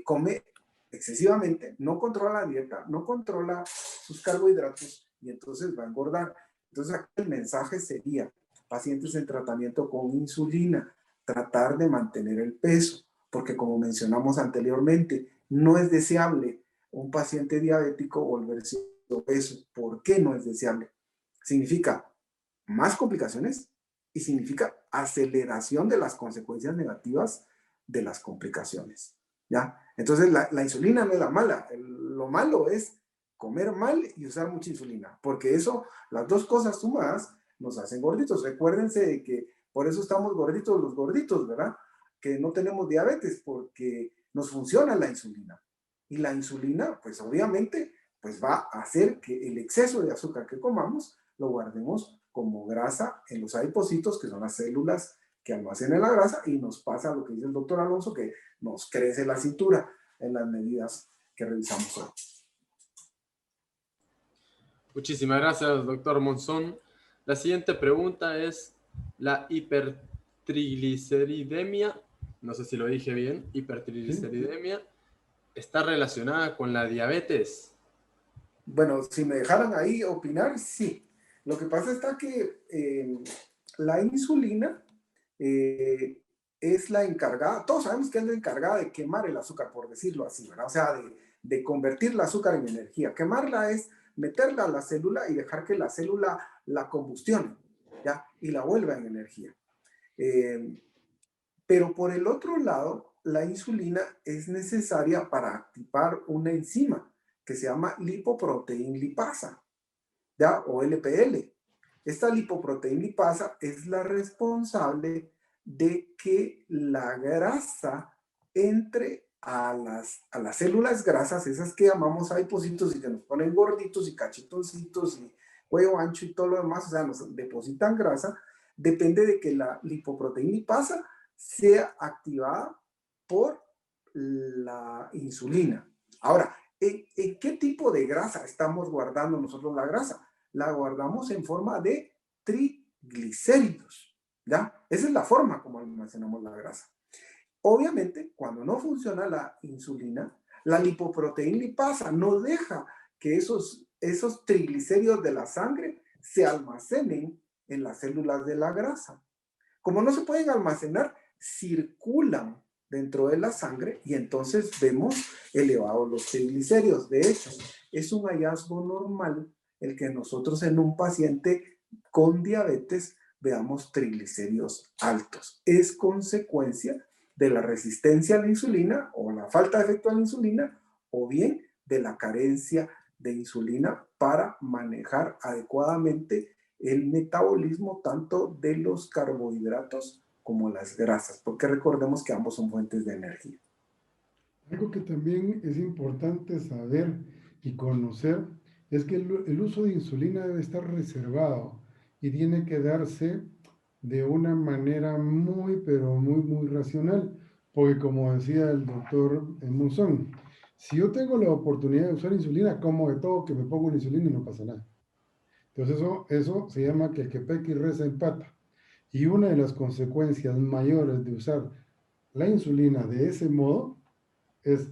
come excesivamente, no controla la dieta, no controla sus carbohidratos y entonces va a engordar. Entonces aquí el mensaje sería, pacientes en tratamiento con insulina, tratar de mantener el peso, porque como mencionamos anteriormente, no es deseable un paciente diabético volverse obeso. ¿Por qué no es deseable? Significa más complicaciones y significa aceleración de las consecuencias negativas de las complicaciones. ¿Ya? Entonces, la insulina no es la mala. Lo malo es comer mal y usar mucha insulina, porque eso, las dos cosas sumadas, nos hacen gorditos. Recuérdense de que por eso estamos gorditos los gorditos, ¿verdad? Que no tenemos diabetes, porque nos funciona la insulina. Y la insulina, pues obviamente, pues va a hacer que el exceso de azúcar que comamos lo guardemos como grasa en los adipocitos, que son las células que almacenan la grasa, y nos pasa lo que dice el doctor Alonso, que nos crece la cintura en las medidas que revisamos hoy. Muchísimas gracias, doctor Monzón. La siguiente pregunta es, ¿la hipertrigliceridemia, no sé si lo dije bien, hipertrigliceridemia, está relacionada con la diabetes? Bueno, si me dejaran ahí opinar, sí. Lo que pasa está que la insulina es la encargada, todos sabemos que es la encargada de quemar el azúcar, por decirlo así, ¿verdad? O sea, de convertir el azúcar en energía. Quemarla es meterla a la célula y dejar que la célula la combustione, ¿ya? Y la vuelva en energía. Eh, pero por el otro lado, la insulina es necesaria para activar una enzima que se llama lipoproteína lipasa, ¿ya? O LPL. Esta lipoproteína lipasa es la responsable de que la grasa entre a las células grasas, esas que llamamos adipocitos y que nos ponen gorditos y cachetoncitos y cuello ancho y todo lo demás, o sea, nos depositan grasa, depende de que la lipoproteína lipasa sea activada por la insulina. Ahora, ¿en qué tipo de grasa estamos guardando nosotros la grasa? La guardamos en forma de triglicéridos, ¿ya? Esa es la forma como almacenamos la grasa. Obviamente, cuando no funciona la insulina, la lipoproteína lipasa no deja que esos triglicéridos de la sangre se almacenen en las células de la grasa. Como no se pueden almacenar, circulan dentro de la sangre y entonces vemos elevados los triglicéridos. De hecho, es un hallazgo normal el que nosotros en un paciente con diabetes veamos triglicéridos altos. Es consecuencia de la resistencia a la insulina o la falta de efecto a la insulina o bien de la carencia de insulina para manejar adecuadamente el metabolismo tanto de los carbohidratos como las grasas, porque recordemos que ambos son fuentes de energía. Algo que también es importante saber y conocer es que el uso de insulina debe estar reservado y tiene que darse de una manera muy, pero muy, muy racional, porque como decía el doctor Monzón, Si yo tengo la oportunidad de usar insulina, como de todo, que me pongo una insulina y no pasa nada. Entonces eso se llama que el que peca y reza empata. Y una de las consecuencias mayores de usar la insulina de ese modo es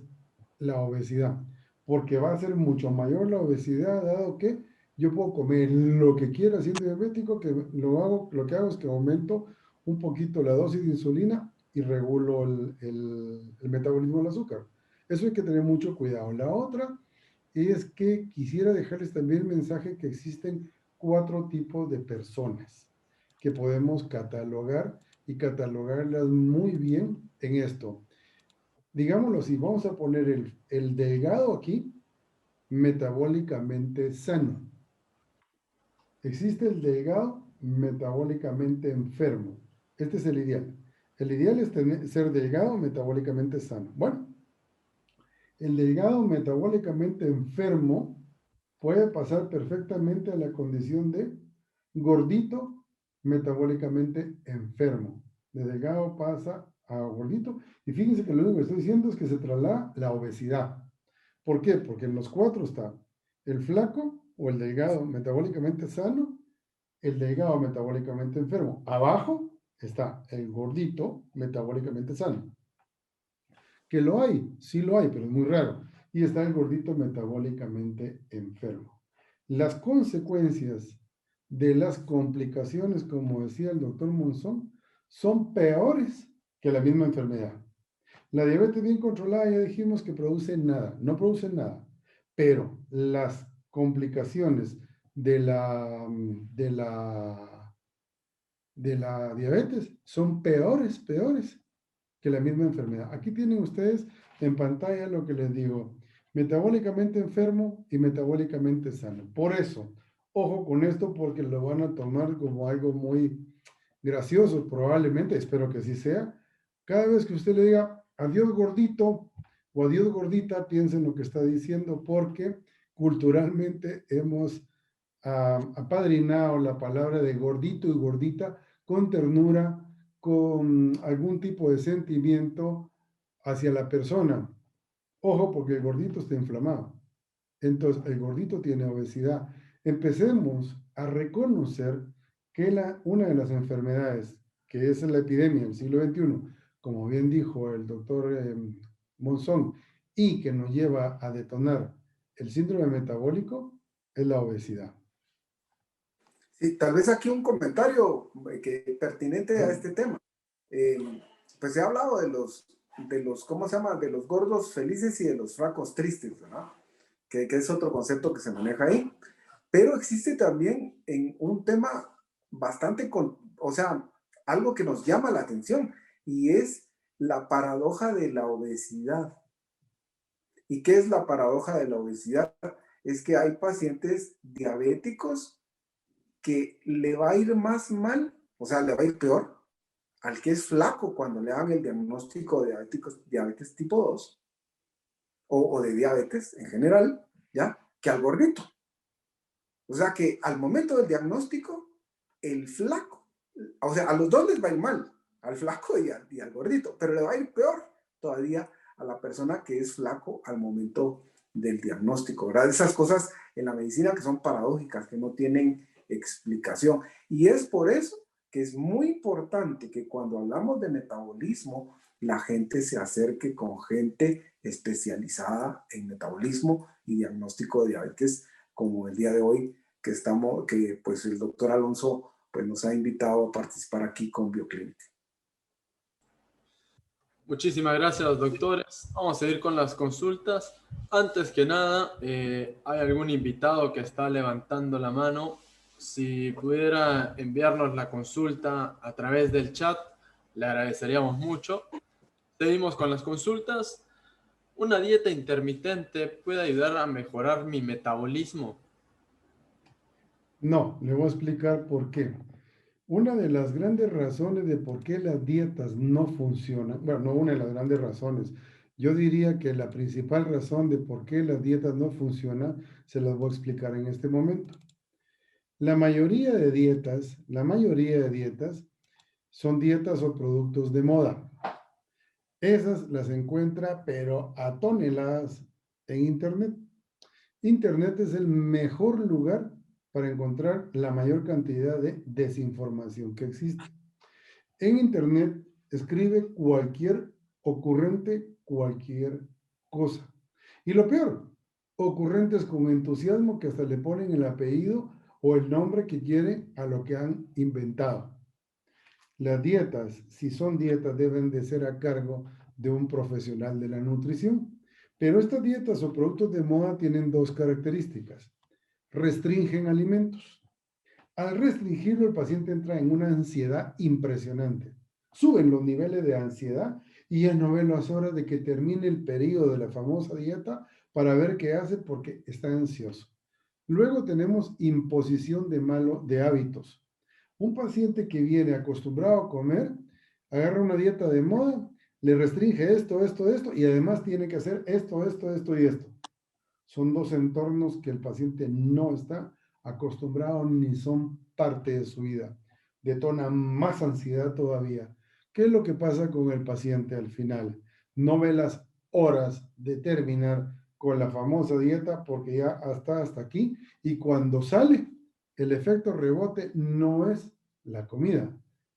la obesidad, porque va a ser mucho mayor la obesidad, dado que yo puedo comer lo que quiera siendo diabético, que lo que hago es que aumento un poquito la dosis de insulina y regulo el metabolismo del azúcar. Eso hay que tener mucho cuidado. La otra es que quisiera dejarles también el mensaje que existen 4 tipos de personas que podemos catalogar y catalogarlas muy bien en esto. Digámoslo así, vamos a poner el delgado aquí, metabólicamente sano. Existe el delgado metabólicamente enfermo. Este es el ideal. El ideal es ser delgado metabólicamente sano. Bueno, el delgado metabólicamente enfermo puede pasar perfectamente a la condición de gordito metabólicamente enfermo. De delgado pasa a gordito. Y fíjense que lo único que estoy diciendo es que se traslada la obesidad. ¿Por qué? Porque en los 4 está el flaco o el delgado metabólicamente sano, el delgado metabólicamente enfermo. Abajo está el gordito metabólicamente sano. Que lo hay, sí lo hay, pero es muy raro. Y está el gordito metabólicamente enfermo. Las consecuencias de las complicaciones, como decía el doctor Monzón, son peores que la misma enfermedad. La diabetes bien controlada ya dijimos que produce nada, no produce nada, pero las complicaciones de la diabetes son peores que la misma enfermedad. Aquí tienen ustedes en pantalla lo que les digo, metabólicamente enfermo y metabólicamente sano. Por eso, ojo con esto porque lo van a tomar como algo muy gracioso, probablemente, espero que así sea. Cada vez que usted le diga adiós gordito o adiós gordita, piensen lo que está diciendo porque culturalmente hemos apadrinado la palabra de gordito y gordita con ternura, con algún tipo de sentimiento hacia la persona. Ojo, porque el gordito está inflamado. Entonces, el gordito tiene obesidad. Empecemos a reconocer que una de las enfermedades, que es la epidemia del siglo XXI, como bien dijo el doctor Monzón, y que nos lleva a detonar el síndrome metabólico, es la obesidad. Sí, tal vez aquí un comentario pertinente a este tema. Pues se ha hablado de los, ¿cómo se llama? De los gordos felices y de los flacos tristes, ¿verdad? Que es otro concepto que se maneja ahí. Pero existe también en un tema bastante, o sea, algo que nos llama la atención y es la paradoja de la obesidad. ¿Y qué es la paradoja de la obesidad? Es que hay pacientes diabéticos que le va a ir más mal, o sea, le va a ir peor al que es flaco cuando le hagan el diagnóstico de diabetes tipo 2 o de diabetes en general, ¿ya? Que al gordito. O sea que al momento del diagnóstico, el flaco, o sea, a los dos les va a ir mal, al flaco y al gordito, pero le va a ir peor todavía a la persona que es flaco al momento del diagnóstico, ¿verdad? Esas cosas en la medicina que son paradójicas, que no tienen explicación. Y es por eso que es muy importante que cuando hablamos de metabolismo, la gente se acerque con gente especializada en metabolismo y diagnóstico de diabetes, como el día de hoy que pues el doctor Alonso pues nos ha invitado a participar aquí con Bioclinic. Muchísimas gracias, doctores. Vamos a seguir con las consultas. Antes que nada, ¿hay algún invitado que está levantando la mano? Si pudiera enviarnos la consulta a través del chat, le agradeceríamos mucho. Seguimos con las consultas. ¿Una dieta intermitente puede ayudar a mejorar mi metabolismo? No, le voy a explicar por qué. Una de las grandes razones de por qué las dietas no funcionan, bueno, no una de las grandes razones, yo diría que la principal razón de por qué las dietas no funcionan, se las voy a explicar en este momento. La mayoría de dietas son dietas o productos de moda. Esas las encuentra, pero a toneladas en Internet. Internet es el mejor lugar para encontrar la mayor cantidad de desinformación que existe. En Internet escribe cualquier ocurrente, cualquier cosa. Y lo peor, ocurrentes con entusiasmo que hasta le ponen el apellido o el nombre que quieren a lo que han inventado. Las dietas, si son dietas, deben de ser a cargo de un profesional de la nutrición. Pero estas dietas o productos de moda tienen dos características. Restringen alimentos. Al restringirlo, el paciente entra en una ansiedad impresionante. Suben los niveles de ansiedad y ya no ve las horas de que termine el periodo de la famosa dieta para ver qué hace porque está ansioso. Luego tenemos imposición de hábitos. Un paciente que viene acostumbrado a comer, agarra una dieta de moda, le restringe esto, y además tiene que hacer esto y esto. Son dos entornos que el paciente no está acostumbrado ni son parte de su vida. Detona más ansiedad todavía. ¿Qué es lo que pasa con el paciente al final? No ve las horas de terminar con la famosa dieta porque ya está hasta aquí y cuando sale, el efecto rebote no es la comida,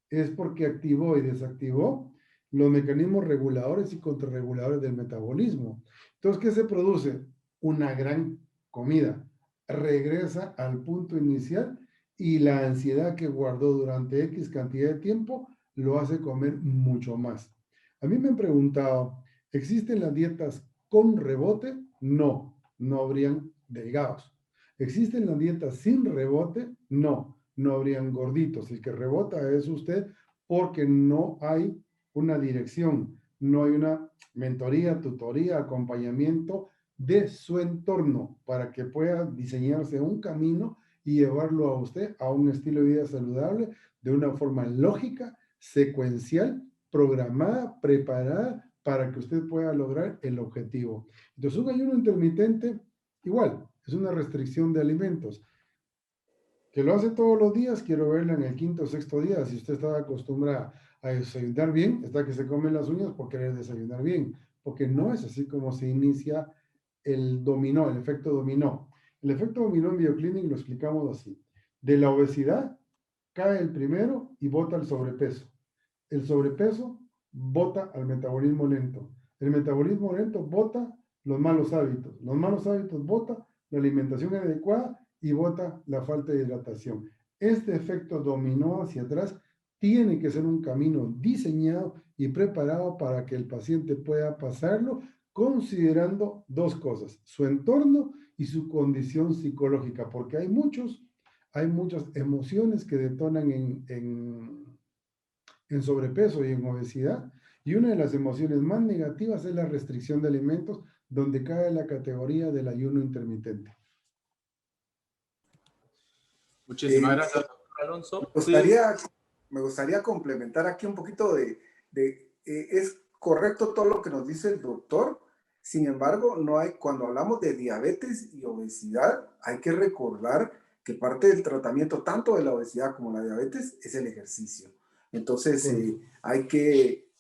es porque activó y desactivó los mecanismos reguladores y contrarreguladores del metabolismo. Entonces, ¿qué se produce? Una gran comida. Regresa al punto inicial y la ansiedad que guardó durante X cantidad de tiempo lo hace comer mucho más. A mí me han preguntado, ¿existen las dietas con rebote? No, no habrían delgados. ¿Existen las dietas sin rebote? No, no habrían gorditos. El que rebota es usted porque no hay una dirección, no hay una mentoría, tutoría, acompañamiento de su entorno para que pueda diseñarse un camino y llevarlo a usted a un estilo de vida saludable de una forma lógica, secuencial, programada, preparada para que usted pueda lograr el objetivo. Entonces, un ayuno intermitente, igual, es una restricción de alimentos. Que lo hace todos los días, quiero verla en el quinto o sexto día. Si usted estaba acostumbrada a desayunar bien, está que se come las uñas por querer desayunar bien, porque no es así como se inicia el dominó, el efecto dominó. El efecto dominó en BioClinic lo explicamos así. De la obesidad cae el primero y bota el sobrepeso. El sobrepeso bota al metabolismo lento. El metabolismo lento bota los malos hábitos. Los malos hábitos bota la alimentación inadecuada y bota la falta de hidratación. Este efecto dominó hacia atrás tiene que ser un camino diseñado y preparado para que el paciente pueda pasarlo considerando dos cosas, su entorno y su condición psicológica, porque hay muchas emociones que detonan en sobrepeso y en obesidad, y una de las emociones más negativas es la restricción de alimentos, donde cae la categoría del ayuno intermitente. Muchísimas gracias, doctor Alonso. Me gustaría complementar aquí un poquito es correcto todo lo que nos dice el doctor. Sin embargo, cuando hablamos de diabetes y obesidad, hay que recordar que parte del tratamiento tanto de la obesidad como la diabetes es el ejercicio. Entonces,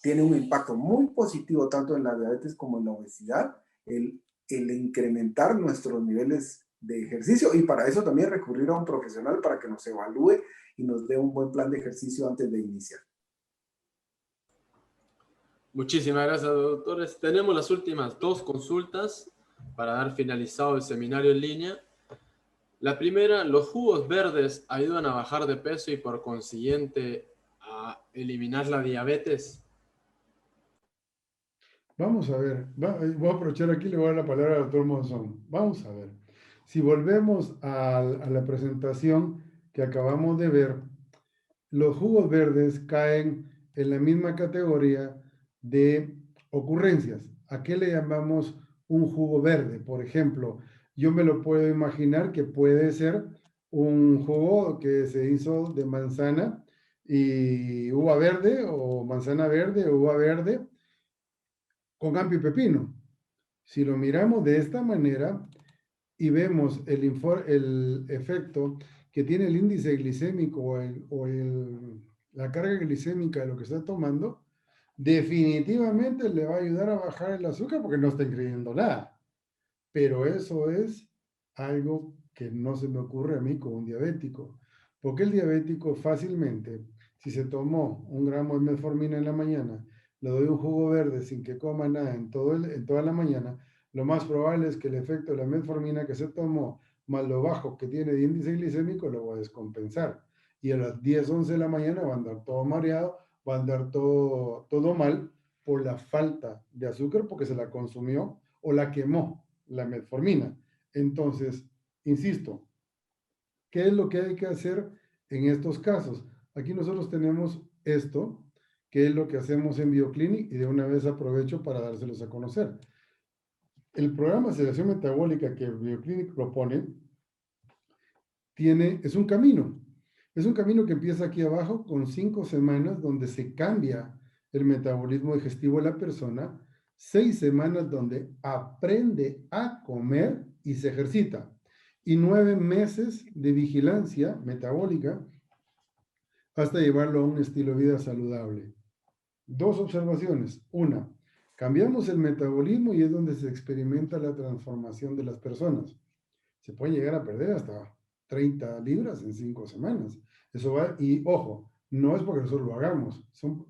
tiene un impacto muy positivo tanto en la diabetes como en la obesidad, el incrementar nuestros niveles de ejercicio, y para eso también recurrir a un profesional para que nos evalúe y nos dé un buen plan de ejercicio antes de iniciar. Muchísimas gracias, doctores. Tenemos las últimas dos consultas para dar finalizado el seminario en línea. La primera, ¿los jugos verdes ayudan a bajar de peso y por consiguiente a eliminar la diabetes? Vamos a ver, voy a aprovechar aquí y le voy a dar la palabra al doctor Monzón. Vamos a ver, si volvemos a la presentación que acabamos de ver, los jugos verdes caen en la misma categoría de ocurrencias. ¿A qué le llamamos un jugo verde? Por ejemplo, yo me lo puedo imaginar que puede ser un jugo que se hizo de manzana y uva verde o manzana verde o uva verde con apio y pepino. Si lo miramos de esta manera y vemos el efecto que tiene el índice glicémico la carga glicémica de lo que está tomando, definitivamente le va a ayudar a bajar el azúcar porque no está ingiriendo nada. Pero eso es algo que no se me ocurre a mí con un diabético, porque el diabético fácilmente, si se tomó 1 gramo de metformina en la mañana, le doy un jugo verde sin que coma nada en toda la mañana, lo más probable es que el efecto de la metformina que se tomó, más lo bajo que tiene de índice glicémico, lo va a descompensar. Y a las 10, 11 de la mañana va a andar todo mareado, va a andar todo mal por la falta de azúcar porque se la consumió o la quemó la metformina. Entonces, insisto, ¿qué es lo que hay que hacer en estos casos? Aquí nosotros tenemos esto, que es lo que hacemos en BioClinic, y de una vez aprovecho para dárselos a conocer. El programa de aceleración metabólica que BioClinic propone es un camino. Es un camino que empieza aquí abajo con 5 semanas donde se cambia el metabolismo digestivo de la persona, 6 semanas donde aprende a comer y se ejercita, y 9 meses de vigilancia metabólica hasta llevarlo a un estilo de vida saludable. 2 observaciones. Una, cambiamos el metabolismo y es donde se experimenta la transformación de las personas. Se puede llegar a perder hasta 30 libras en 5 semanas. Eso va, y ojo, no es porque nosotros lo hagamos,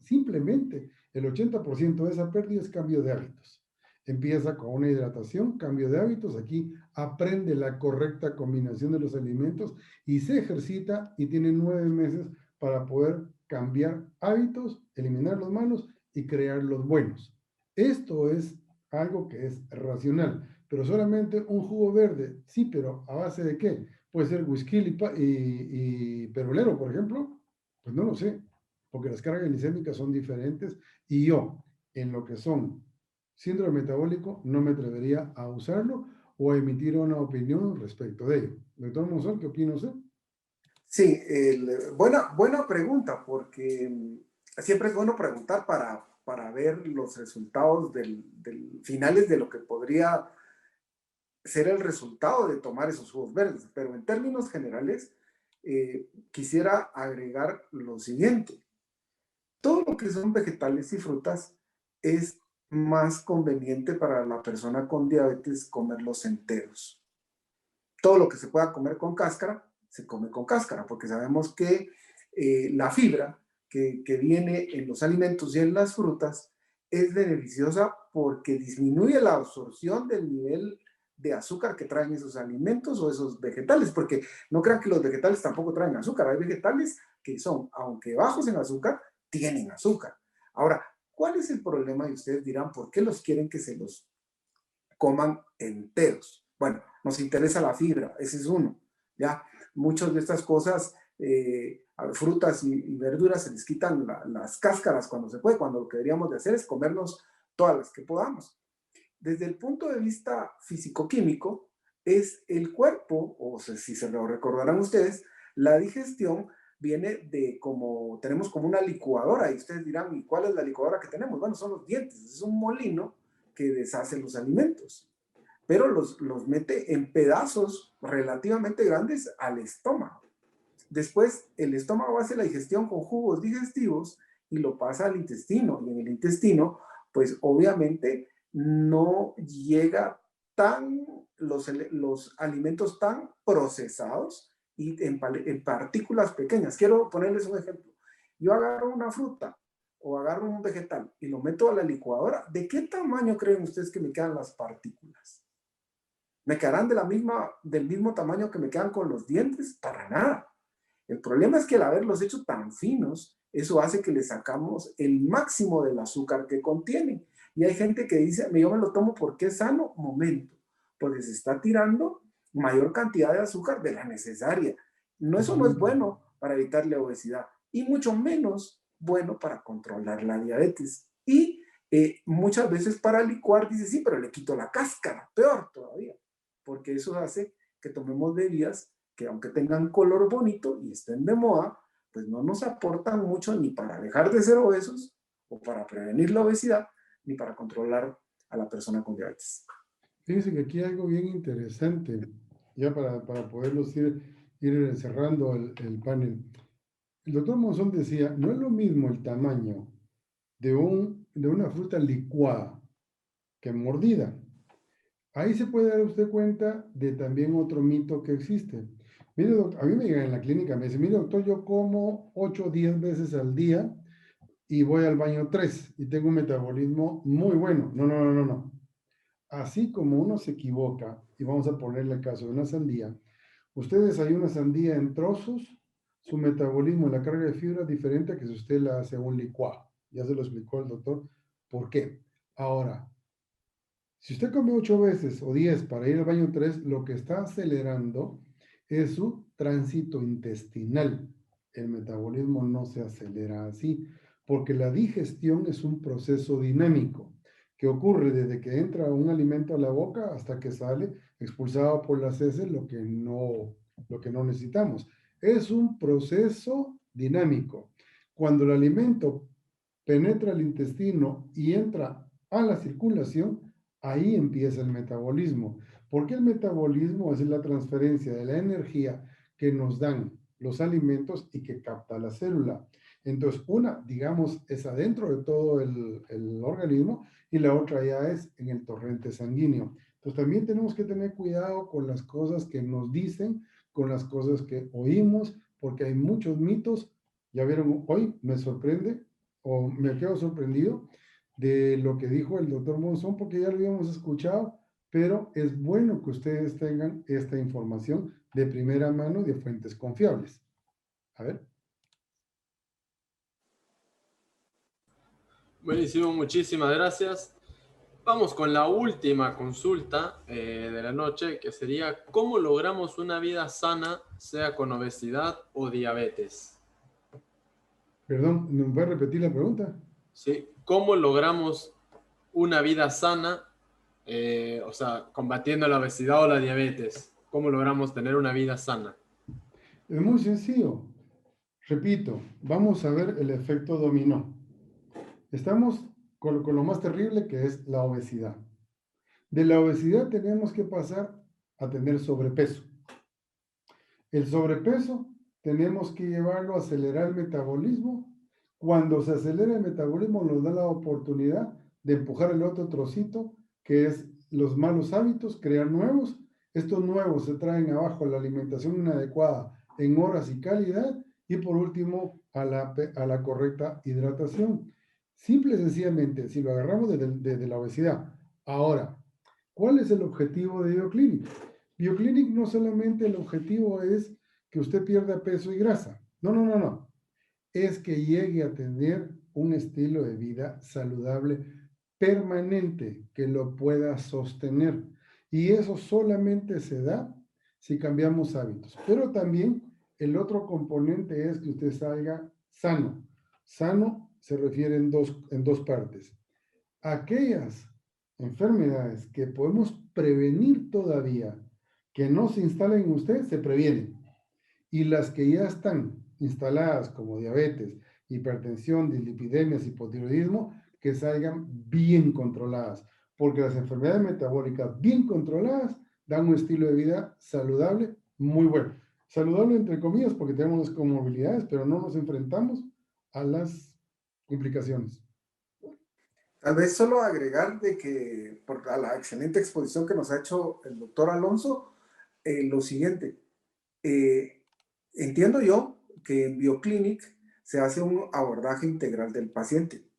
simplemente el 80% de esa pérdida es cambio de hábitos. Empieza con una hidratación, cambio de hábitos, aquí aprende la correcta combinación de los alimentos y se ejercita y tiene 9 meses para poder cambiar hábitos, eliminar los malos y crear los buenos. Esto es algo que es racional, pero solamente un jugo verde, sí, pero ¿a base de qué? Puede ser whisky y perolero, por ejemplo, pues no lo sé, porque las cargas glicémicas son diferentes y yo, en lo que son síndrome metabólico, no me atrevería a usarlo o a emitir una opinión respecto de ello. Doctor Monzón, ¿qué opina usted? Sí, buena pregunta, porque siempre es bueno preguntar para ver los resultados finales de lo que podría ser el resultado de tomar esos jugos verdes. Pero en términos generales, quisiera agregar lo siguiente. Todo lo que son vegetales y frutas es más conveniente para la persona con diabetes comerlos enteros. Todo lo que se pueda comer con cáscara, se come con cáscara, porque sabemos que la fibra que viene en los alimentos y en las frutas es beneficiosa porque disminuye la absorción del nivel de azúcar que traen esos alimentos o esos vegetales, porque no crean que los vegetales tampoco traen azúcar. Hay vegetales que son, aunque bajos en azúcar, tienen azúcar. Ahora, ¿cuál es el problema? Y ustedes dirán, ¿por qué los quieren que se los coman enteros? Bueno, nos interesa la fibra, ese es uno. ¿Ya? Muchas de estas cosas, frutas y verduras, se les quitan las cáscaras cuando se puede, cuando lo que deberíamos de hacer es comernos todas las que podamos. Desde el punto de vista físico-químico, es el cuerpo, o sea, si se lo recordarán ustedes, la digestión viene de tenemos como una licuadora, y ustedes dirán, ¿y cuál es la licuadora que tenemos? Bueno, son los dientes, es un molino que deshace los alimentos, pero los mete en pedazos relativamente grandes al estómago. Después, el estómago hace la digestión con jugos digestivos y lo pasa al intestino, y en el intestino, pues obviamente no llega los alimentos tan procesados y en partículas pequeñas. Quiero ponerles un ejemplo. Yo agarro una fruta o agarro un vegetal y lo meto a la licuadora. ¿De qué tamaño creen ustedes que me quedan las partículas? ¿Me quedarán del mismo tamaño que me quedan con los dientes? Para nada. El problema es que al haberlos hecho tan finos, eso hace que le sacamos el máximo del azúcar que contienen. Y hay gente que dice, yo me lo tomo porque es sano. Momento, porque se está tirando mayor cantidad de azúcar de la necesaria. Eso no es bueno para evitar la obesidad y mucho menos bueno para controlar la diabetes. Y muchas veces para licuar dice, sí, pero le quito la cáscara, peor todavía, porque eso hace que tomemos bebidas que aunque tengan color bonito y estén de moda, pues no nos aportan mucho ni para dejar de ser obesos o para prevenir la obesidad, ni para controlar a la persona con diabetes. Fíjense que aquí hay algo bien interesante, ya para poderlos ir cerrando el panel. El doctor Monzón decía, no es lo mismo el tamaño de una fruta licuada que mordida. Ahí se puede dar usted cuenta de también otro mito que existe. Mire, doctor, a mí me llegan en la clínica, me dicen, mire, doctor, yo como 8 o 10 veces al día y voy al baño 3 y tengo un metabolismo muy bueno. No, no, no, no, no. Así como uno se equivoca, y vamos a ponerle el caso de una sandía, usted desayuna sandía en trozos, su metabolismo, la carga de fibra es diferente a que si usted la hace un licuado. Ya se lo explicó el doctor. ¿Por qué? Ahora, si usted come 8 veces o 10 para ir al baño 3, lo que está acelerando es su tránsito intestinal. El metabolismo no se acelera así, porque la digestión es un proceso dinámico que ocurre desde que entra un alimento a la boca hasta que sale expulsado por las heces lo que no necesitamos. Es un proceso dinámico. Cuando el alimento penetra el intestino y entra a la circulación, ahí empieza el metabolismo. Porque el metabolismo es la transferencia de la energía que nos dan los alimentos y que capta la célula. Entonces, una, digamos, es adentro de todo el organismo y la otra ya es en el torrente sanguíneo. Entonces, también tenemos que tener cuidado con las cosas que nos dicen, con las cosas que oímos, porque hay muchos mitos. Ya vieron, hoy me sorprende o me quedo sorprendido de lo que dijo el doctor Monzón, porque ya lo habíamos escuchado, pero es bueno que ustedes tengan esta información de primera mano de fuentes confiables. A ver. Buenísimo, muchísimas gracias. Vamos con la última consulta de la noche, que sería ¿cómo logramos una vida sana, sea con obesidad o diabetes? Perdón, ¿me puede repetir la pregunta? ¿Sí? ¿Cómo logramos una vida sana, o sea, combatiendo la obesidad o la diabetes? ¿Cómo logramos tener una vida sana? Es muy sencillo. Repito, vamos a ver el efecto dominó. Estamos con lo más terrible que es la obesidad. De la obesidad tenemos que pasar a tener sobrepeso. El sobrepeso tenemos que llevarlo a acelerar el metabolismo. Cuando se acelera el metabolismo nos da la oportunidad de empujar el otro trocito, que es los malos hábitos, crear nuevos. Estos nuevos se traen abajo la alimentación inadecuada en horas y calidad. Y por último, a la correcta hidratación. Simple y sencillamente, si lo agarramos desde la obesidad. Ahora, ¿cuál es el objetivo de BioClinic? BioClinic no solamente el objetivo es que usted pierda peso y grasa. No, no, no, no. Es que llegue a tener un estilo de vida saludable permanente que lo pueda sostener. Y eso solamente se da si cambiamos hábitos. Pero también el otro componente es que usted salga sano. Sano se refiere en dos partes. Aquellas enfermedades que podemos prevenir todavía, que no se instalen en usted, se previenen. Y las que ya están instaladas como diabetes, hipertensión, dislipidemias, hipotiroidismo, que salgan bien controladas. Porque las enfermedades metabólicas bien controladas dan un estilo de vida saludable muy bueno. Saludable entre comillas porque tenemos las comorbilidades, pero no nos enfrentamos a las complicaciones. Tal vez solo agregar de que, por a la excelente exposición que nos ha hecho el doctor Alonso, lo siguiente. eh, Entiendo yo que en BioClinic se hace un abordaje integral del paciente.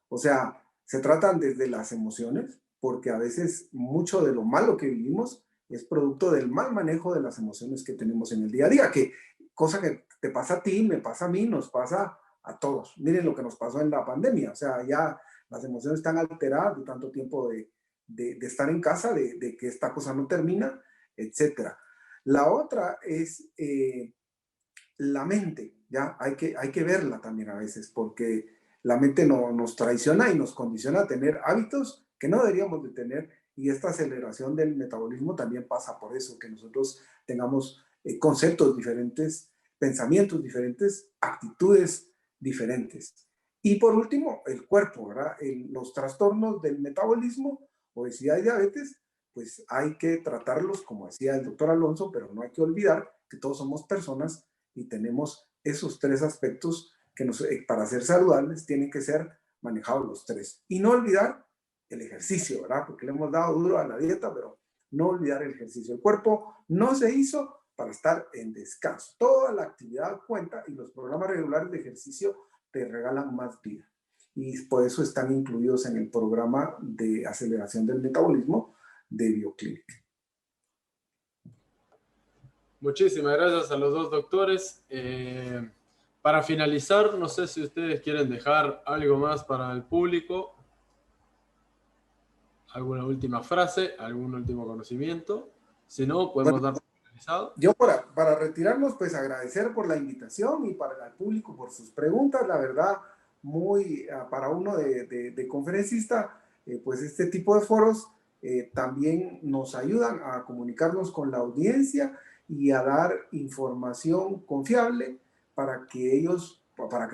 O sea, se tratan desde las emociones, porque a veces mucho de lo malo que vivimos es producto del mal manejo de las emociones que tenemos en el día a día, que cosa que te pasa a ti, me pasa a mí, nos pasa a todos. Miren lo que nos pasó en la pandemia, o sea, ya las emociones están alteradas de tanto tiempo de estar en casa, de que esta cosa no termina, etcétera. La otra es la mente, ¿ya? Hay que verla también a veces, porque la mente nos traiciona y nos condiciona a tener hábitos que no deberíamos de tener, y esta aceleración del metabolismo también pasa por eso, que nosotros tengamos conceptos diferentes, pensamientos diferentes, actitudes diferentes. Y por último, el cuerpo, ¿verdad? Los trastornos del metabolismo, obesidad y diabetes, pues hay que tratarlos, como decía el doctor Alonso, pero no hay que olvidar que todos somos personas y tenemos esos tres aspectos que para ser saludables tienen que ser manejados los tres. Y no olvidar el ejercicio, ¿verdad? Porque le hemos dado duro a la dieta, pero no olvidar el ejercicio. El cuerpo no se hizo para estar en descanso. Toda la actividad cuenta y los programas regulares de ejercicio te regalan más vida. Y por eso están incluidos en el programa de aceleración del metabolismo de BioClinic. Muchísimas gracias a los dos doctores. Para finalizar, no sé si ustedes quieren dejar algo más para el público. ¿Alguna última frase? ¿Algún último conocimiento? Si no, podemos dar por finalizado. Yo para retirarnos, pues agradecer por la invitación y para el público por sus preguntas. La verdad, muy para uno de conferencista, pues este tipo de foros también nos ayudan a comunicarnos con la audiencia y a dar información confiable para que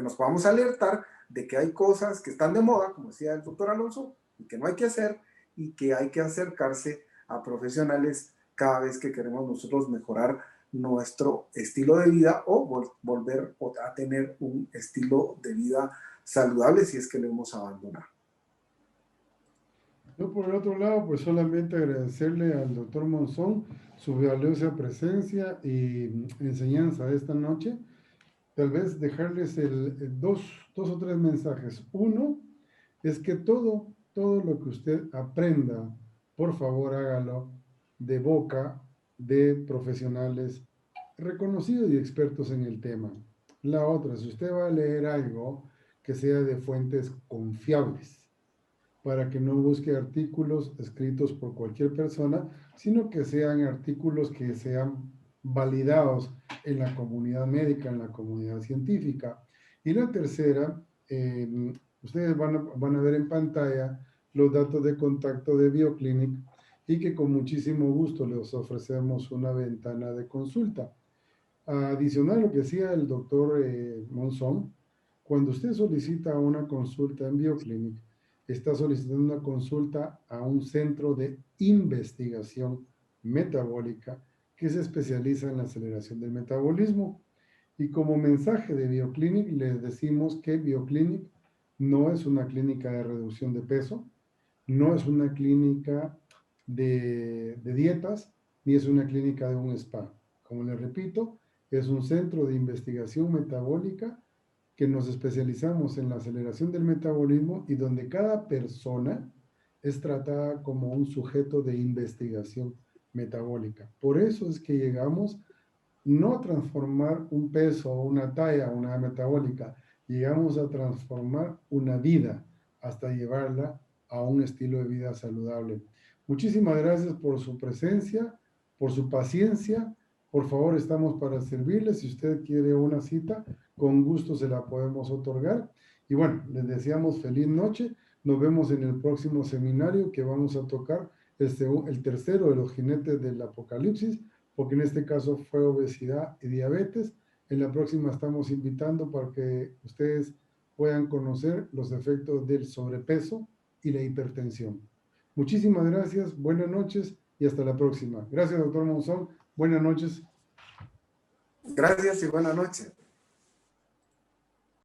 nos podamos alertar de que hay cosas que están de moda, como decía el doctor Alonso, y que no hay que hacer, y que hay que acercarse a profesionales cada vez que queremos nosotros mejorar nuestro estilo de vida o volver a tener un estilo de vida saludable si es que lo hemos abandonado. Yo por el otro lado, pues solamente agradecerle al doctor Monzón su valiosa presencia y enseñanza de esta noche. Tal vez dejarles dos o tres mensajes. Uno es que todo lo que usted aprenda, por favor hágalo de boca de profesionales reconocidos y expertos en el tema. La otra, si usted va a leer algo, que sea de fuentes confiables, para que no busque artículos escritos por cualquier persona, sino que sean artículos que sean validados en la comunidad médica, en la comunidad científica. Y la tercera, ustedes van a ver en pantalla los datos de contacto de BioClinic y que con muchísimo gusto les ofrecemos una ventana de consulta. Adicional a lo que decía el doctor Monzón, cuando usted solicita una consulta en BioClinic, está solicitando una consulta a un centro de investigación metabólica que se especializa en la aceleración del metabolismo. Y como mensaje de BioClinic, les decimos que BioClinic no es una clínica de reducción de peso, no es una clínica de dietas, ni es una clínica de un spa. Como les repito, es un centro de investigación metabólica que nos especializamos en la aceleración del metabolismo y donde cada persona es tratada como un sujeto de investigación metabólica. Por eso es que llegamos no a transformar un peso o una talla, una metabólica, llegamos a transformar una vida hasta llevarla a un estilo de vida saludable. Muchísimas gracias por su presencia, por su paciencia. Por favor, estamos para servirles. Si usted quiere una cita, con gusto se la podemos otorgar. Y bueno, les deseamos feliz noche. Nos vemos en el próximo seminario que vamos a tocar, el tercero de los jinetes del apocalipsis, porque en este caso fue obesidad y diabetes. En la próxima estamos invitando para que ustedes puedan conocer los efectos del sobrepeso y la hipertensión. Muchísimas gracias, buenas noches y hasta la próxima. Gracias, doctor Monzón. Buenas noches. Gracias y buenas noches.